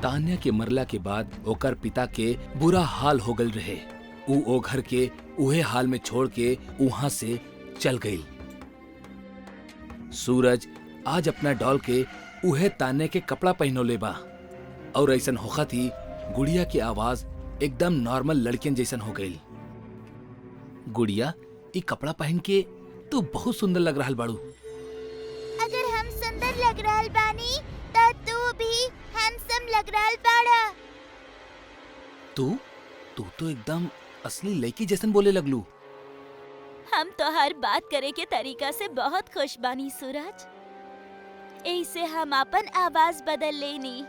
तान्या के मरला के बाद ओकर पिता के बुरा हाल हो गल रहे। ओ घर के उहे हाल में छोड़ के वहां से चल गई। सूरज आज अपना डॉल के उहे तान्या के कपड़ा पहनोले बा और ऐसन होखा थी गुड़िया की आवाज एकदम नॉर्मल लड़कियन जैसन हो गई। गुड़िया, ये कपड़ा पहन के तू बहुत सुंदर लग रहा बाड़ू। अगर हम सुंदर लग रहल बानी तो तू भी हैंडसम लग रहल बाड़ा। तू तो एकदम असली लड़की जैसन बोले लगलू। हम तो हर बात करे के तरीका से बहुत खुश बानी सूरज। ऐसे हम अपन आवाज बदल लेनी।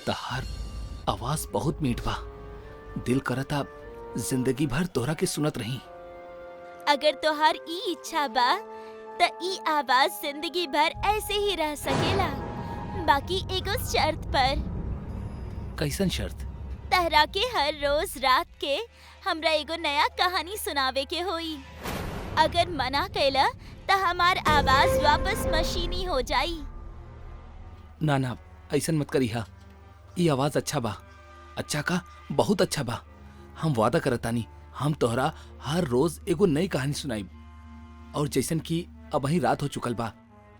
तहार आवाज बहुत मीठ बा। दिल करता जिंदगी भर तोहरा के सुनत रही। अगर तोहार ई इच्छा बा त ई आवाज जिंदगी भर ऐसे ही रह सकेला, बाकी एगो शर्त पर। कैसन शर्त? तहरा के हर रोज रात के हमरा एगो नया कहानी सुनावे के होई। अगर मना कैला त हमार आवाज वापस मशीनी हो जाई। ना ना, ऐसन मत करिहा। ये आवाज अच्छा बा। अच्छा का बहुत अच्छा बा। हम वादा करतानी हम तोहरा हर रोज एगो नई कहानी सुनाई। और जैसन की अब वही रात हो चुकल बा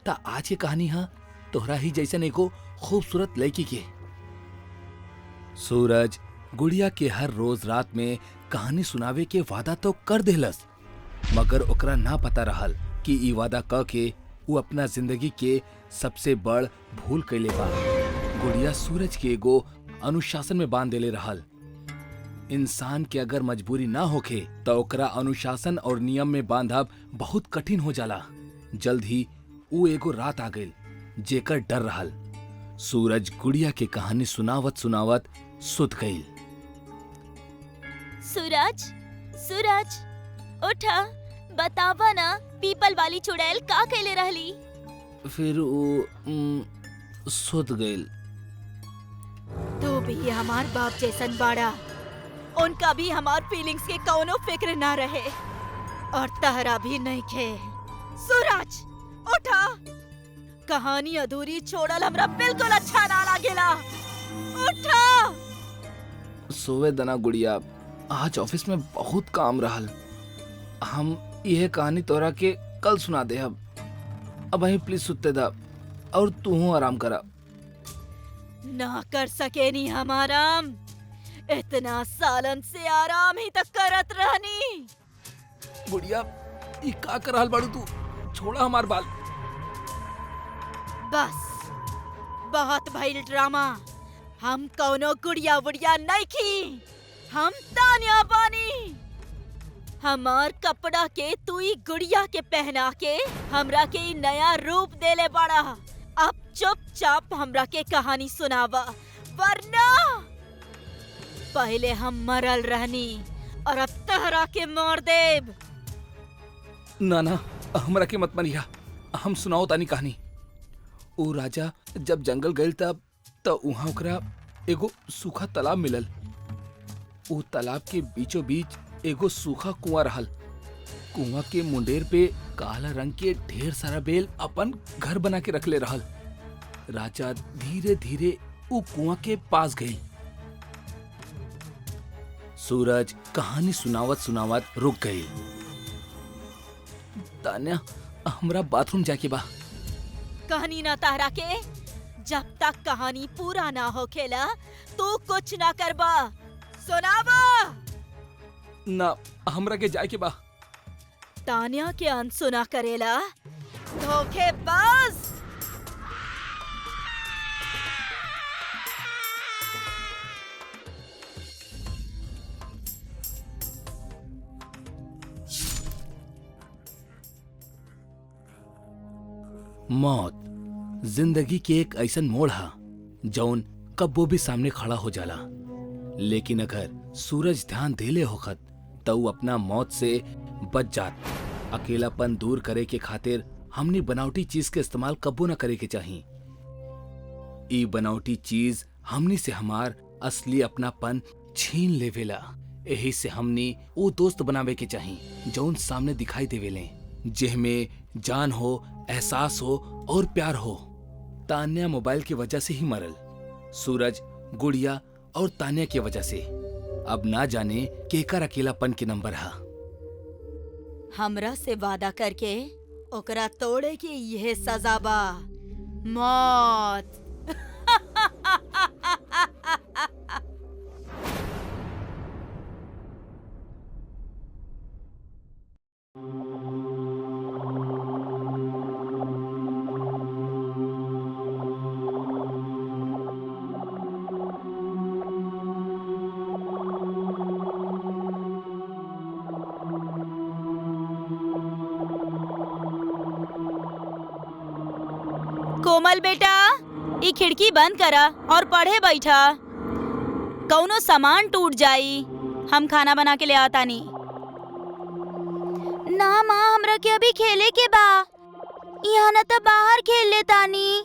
ता आज की कहानी हा तोहरा ही जैसन एगो खूबसूरत लड़की के। सूरज गुड़िया के हर रोज रात में कहानी सुनावे के वादा तो कर देलस, मगर ओकरा ना पता रहल कि ई वादा क के वो अपना जिंदगी के सबसे बड़ भूल कैले बा। गुड़िया सूरज के एगो अनुशासन में बांध देले रहल। इंसान के अगर मजबूरी ना होखे तो ओकरा अनुशासन और नियम में बांधब बहुत कठिन हो जाला। जल्द ही वो एगो रात आ गई जेकर डर रहल। सूरज गुड़िया के कहानी सुनावत सुनावत सुत गई। सूरज, सूरज उठा, बतावा ना पीपल वाली चुड़ैल का कैले रहली। फिर वो सुत गई। तू भी हमार बाप जैसन बाड़ा। उनका भी हमार फीलिंग्स के कौनो फिक्र ना रहे और तहरा भी नहीं खे। सूरज उठा, कहानी अधूरी छोड़ल हमरा बिल्कुल अच्छा ना लागेला। उठा। सोवे दना गुड़िया, आज ऑफिस में बहुत काम रहल। हम यह कहानी तोरा के कल सुना दे। अब वही प्लीज सुते दा और तू आराम करा। ना कर सके नी हम आराम। इतना सालन से आराम ही तक करत रहनी। गुड़िया, ये का कर रहल बाड़ू तू? छोड़ा हमार बाल। बस बहुत भइल ड्रामा। हम कौनो गुड़िया वुड़िया नहीं खी। हम तान्या बानी। हमार कपड़ा के तू ही गुड़िया के पहना के हमरा के ही नया रूप देले बाड़ा। अब चुपचाप हमरा के कहानी सुनावा, वरना पहले हम मरल रहनी और अब तहरा के मार देब। ना ना, हमरा के मत मरिया। हम सुनाओ तानी कहानी। ओ राजा जब जंगल गए तब तो वहां ओकरा एगो सूखा तालाब मिलल। ओ तालाब के बीचों बीच एगो सूखा कुआं रहल। कुआं के मुंडेर पे काला रंग के ढेर सारा बेल अपन घर बना के रखले रहल। राजा धीरे धीरे वो कुआं के पास गई। सूरज कहानी सुनावत सुनावत रुक गई। तान्या, हमरा बाथरूम जाके बा। कहानी ना तहरा के। जब तक कहानी पूरा ना हो खेला तू कुछ ना करबा। सुनावा। ना, हमरा के जाके बा। तान्या के अनसुना करेला धोखेबाज। मौत जिंदगी के एक ऐसन मोड़ हा जौन कब्बो भी सामने खड़ा हो जाला। लेकिन अगर सूरज ध्यान देले होखत तो वो अपना मौत से बच जात। अकेलापन दूर करे के खातिर हमनी बनावटी चीज के इस्तेमाल कबो न करे के चाहिए। ई बनावटी चीज हमनी से हमार असली अपनापन छीन लेवेला। यही से हमनी वो दोस्त बनावे के चाहिए जौन सामने दिखाई देवेले, जिसमें जान हो, एहसास हो और प्यार हो। तान्या मोबाइल की वजह से ही मरल, सूरज, गुड़िया और तान्या की वजह से। अब ना जाने केकर अकेलापन के नंबर है। हमरा से वादा करके ओकरा तोड़े की यह सजा बा, मौत। कोमल बेटा, ई खिड़की बंद करा और पढ़े बैठा। कौनो सामान टूट जाई। हम खाना बना के ले आतानी। ना माँ, हमरा के अभी खेले के बा। यहाँ न तो बाहर खेल ले तानी।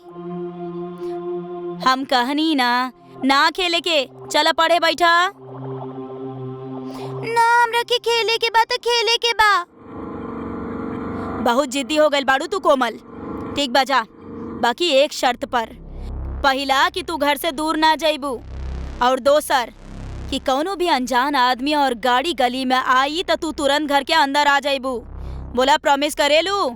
हम कहनी ना खेले के। चला पढ़े बैठा। ना, हमरा के खेले के बा तो खेले के बा। बहुत जिद्दी हो गई बाड़ू तू कोमल। ठीक बजा, बाकी एक शर्त पर। पहला कि तू घर से दूर ना जाइबू, और दोसर कि कौनो भी अनजान आदमी और गाड़ी गली में आई तो तू तुरंत घर के अंदर आ जाइबू। बोला प्रॉमिस करेलू?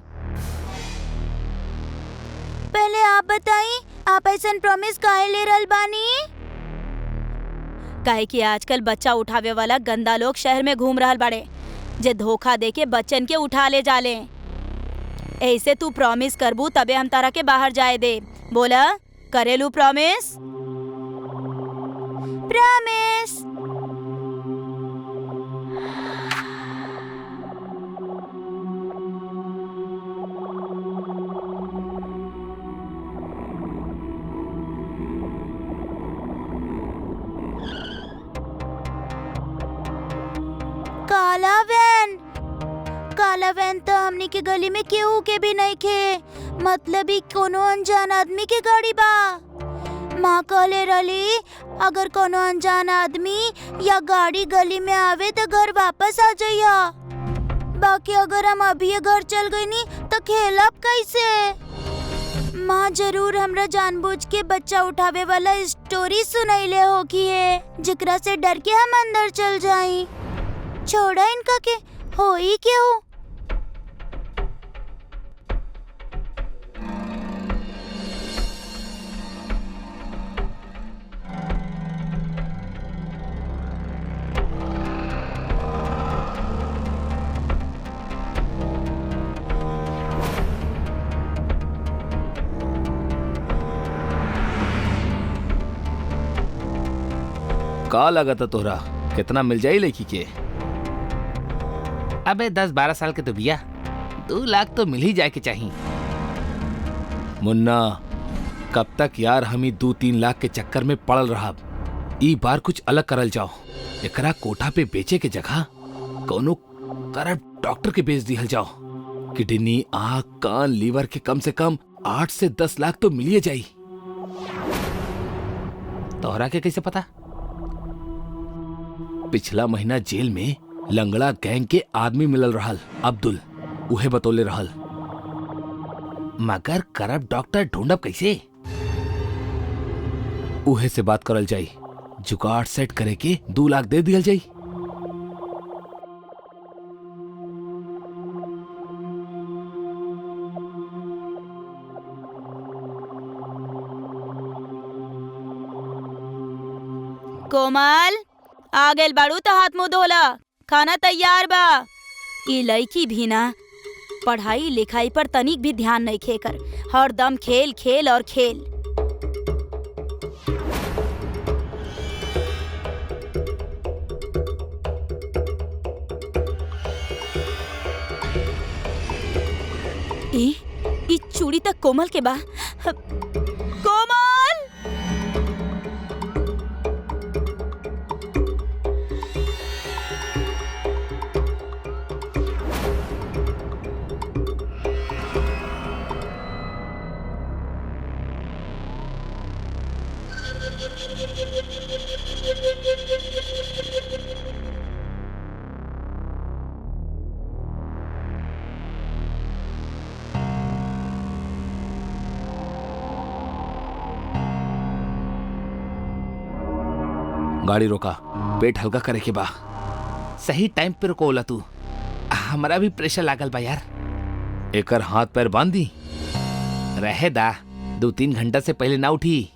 पहले आप बताई, आप ऐसा प्रॉमिस काहे ले रहल बानी? काहे कि आजकल बच्चा उठावे वाला गंदा लोग शहर में घूम रहल बाड़े, जे धोखा देके बच्चन के उठा ले जाले। ऐसे तू प्रॉमिस करबू तबे हम तारा के बाहर जाए दे। बोला करेलू प्रॉमिस? प्रॉमिस। काला वैन। काला वैन तो हमनी के गली में केहू के भी नहीं खे। मतलब ही कोनो अनजान आदमी के गाड़ी बा। माँ कहले रही अगर कोनो अनजान आदमी या गाड़ी गली में आवे तो घर वापस आ जाइया। बाकी अगर हम अभी घर चल गई नी तो खेलब कैसे? माँ जरूर हमरा जानबूझ के बच्चा उठावे वाला स्टोरी सुनैले होगी है, जेकरा से डर के हम अंदर चल जाई। छोड़ा इनका के होई क्यों? का लगा था तोहरा कितना मिल जाई लड़की के? अबे 10-12 साल के तो बिया, 2 लाख तो मिल ही जाए के चाहिए। मुन्ना, कब तक यार हम ही 2-3 लाख के चक्कर में पड़ल रहा। ई बार कुछ अलग करल जाओ। एकरा कोठा पे बेचे के जगह कोनो करप्ट डॉक्टर के बेच दिहल जाओ। किडनी, आँख, कान, लीवर के कम से कम 8 से 10 लाख तो मिलिए जाई। तोहरा के कैसे पता? पिछला महीना जेल में लंगड़ा गैंग के आदमी मिलल रहल, अब्दुल, उहे बतौले रहल। मगर करप्ट डॉक्टर ढूंढब कैसे? उहे से बात करल जाई। जुगाड़ सेट करे के 2 लाख दे दियल जाई। कोमल, आ गेल बाड़ू तो हाथ मुंह धोला। खाना तैयार बा। ई लड़की भी ना पढ़ाई लिखाई पर तनिक भी ध्यान नहीं खेकर, हरदम खेल खेल और खेल। ई चूड़ी तक कोमल के बा। कोमल! गाड़ी रोका, पेट हल्का करे के बा। सही टाइम पे रोकोला तू, हमारा भी प्रेशर लागल बा यार। एकर हाथ पैर बांध दी। रहे दा, 2-3 घंटा से पहले ना उठी।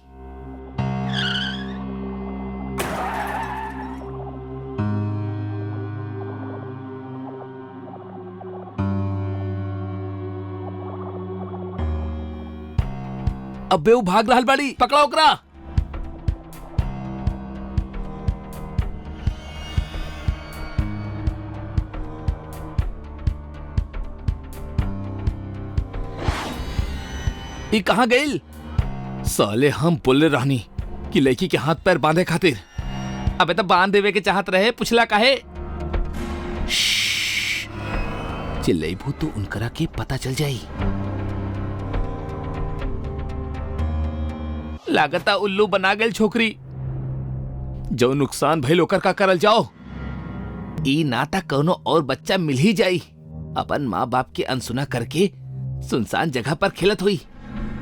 अबे वो भाग रहल बाड़ी, पकड़ा ओकरा। ई कहाँ गईल? साले हम बोले रहनी कि लड़की के हाथ पैर बांधे खातिर। अबे तो बांध देवे के चाहत रहे, पुछला काहे? चिल्लैबू तो उनकरा के पता चल जाई। लागता उल्लू बना गेल छोकरी। जो नुकसान भइल ओकर का करल जाओ। ई नाता कोनो और बच्चा मिल ही जाई, अपन माँ बाप के अनसुना करके सुनसान जगह पर खेलत हुई,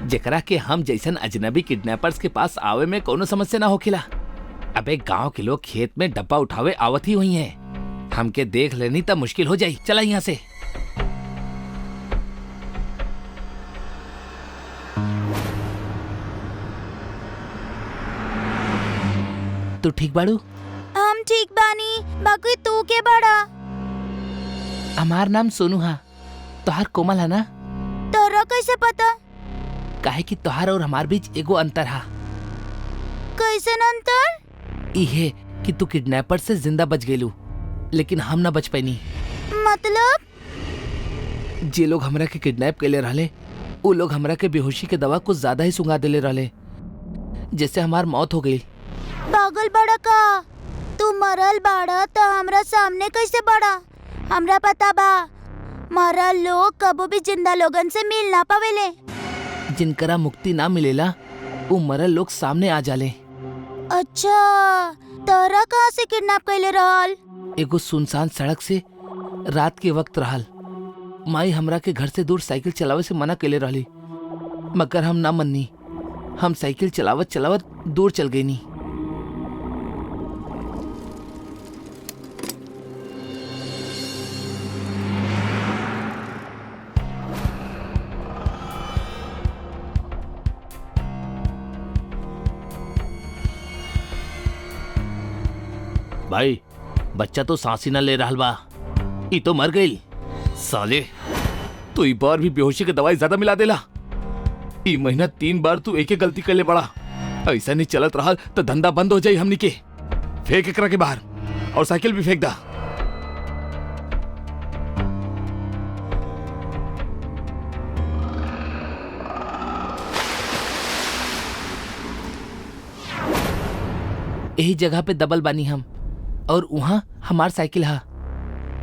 जेकरा के हम जैसन अजनबी किडनैपर्स के पास आवे में कोनो समस्या ना होखेला। अबे गांव के लोग खेत में डब्बा उठावे आवत ही हुई हैं, हमके देख लेनी तब मुश्किल हो जाई। चला यहाँ से। तू ठीक बाड़ू? हम ठीक बानी, बाकी तू के बड़ा? हमार नाम सोनू हा, तोहार कोमल है ना? तोरा कैसे पता? काहे कि तोहार और हमार बीच एगो अंतर हा। कैसन अंतर? इहे कि तू किडनैपर से जिंदा बच गेलू, लेकिन हम ना बच पैनी। मतलब? जे लोग हमरा के किडनैप कैले रहले, वो लोग हमरा के बेहोशी के दवा कुछ ज्यादा ही सुंगा देले रहले, जिससे हमार मौत हो गई। पागल बड़ा का? तू मरल बाड़ा त हमरा सामने कैसे बड़ा? हमरा पता बा, मरल लोग कबो भी जिंदा लोगन से मिल ना पावेले। जिनकरा मुक्ति ना मिलेला, वो मरल लोग सामने आ जाले। अच्छा, तोरा कहाँ से किडनैप कैले रहल? एगो सुनसान सड़क से रात के वक्त रहल। माई हमरा के घर से दूर साइकिल चलावे से मना कैले रहली, मगर हम ना मन्नी। हम साइकिल चलावत चलावत दूर चल गई नी। भाई, बच्चा तो सांस ही न ले रहल बा, ई तो मर गई। साले, तू ई बार भी बेहोशी के दवाई ज्यादा मिला देला। ई महीना 3 बार तू एक गलती कर ले बड़ा। ऐसा नहीं चलत रहा तो धंधा बंद हो जाई हमनी के। फेंक एकरा के बाहर, और साइकिल भी फेंक दा। यही जगह पे दबल बानी हम, और वहाँ हमार साइकिल हा।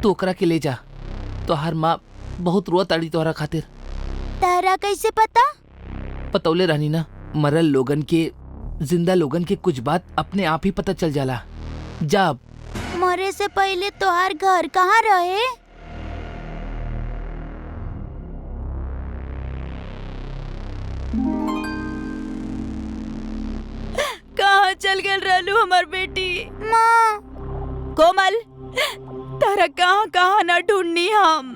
तू ओकरा के ले जा। तोहार माँ बहुत रोत आड़ी तोहरा खातिर। तारा कैसे पता? पतौले रहनी ना, मरल लोगन के जिंदा लोगन के कुछ बात अपने आप ही पता चल जाला। जा अब। मरे से पहले तोहार घर कहाँ रहे? कहाँ चल गए रहलू हमार बेटी? माँ, कोमल, तारा कहाँ कहाँ ना ढूंढनी हम।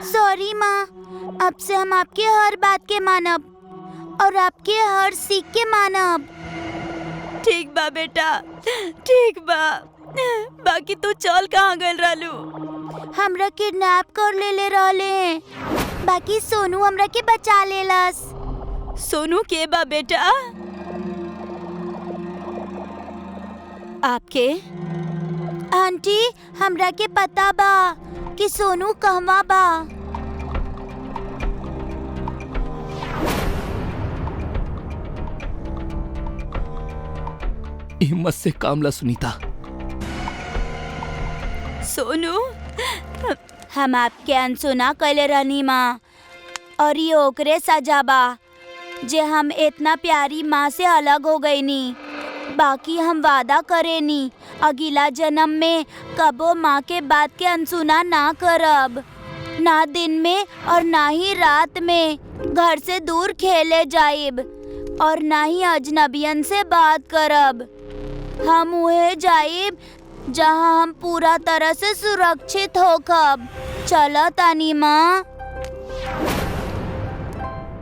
सॉरी माँ, अब से हम आपके हर बात के मानब और आपके हर सीख के मानब। ठीक बा बेटा, ठीक बा। बाकी तू चल कहाँ गए रहलू? हमरा किडनैप कर ले रहले हैं, बाकी सोनू हमरा के बचा लेलस। सोनू के बा बेटा? आपके? आंटी, हमरा के पता बा कि सोनू कहवा बा। हिम्मत से काम ला सुनीता। सोनू? हम आपके अनसुना कैले रहनी माँ, और ये ओकरे सजा बा जे हम इतना प्यारी माँ से अलग हो गई नी। बाकी हम वादा करेनी, अगला जन्म में कबो माँ के बात के अनसुना ना करब, ना दिन में और ना ही रात में घर से दूर खेले जाइब, और ना ही अजनबियन से बात करब। हम उहे जाइब जहाँ हम पूरा तरह से सुरक्षित होखब। चला तानी माँ।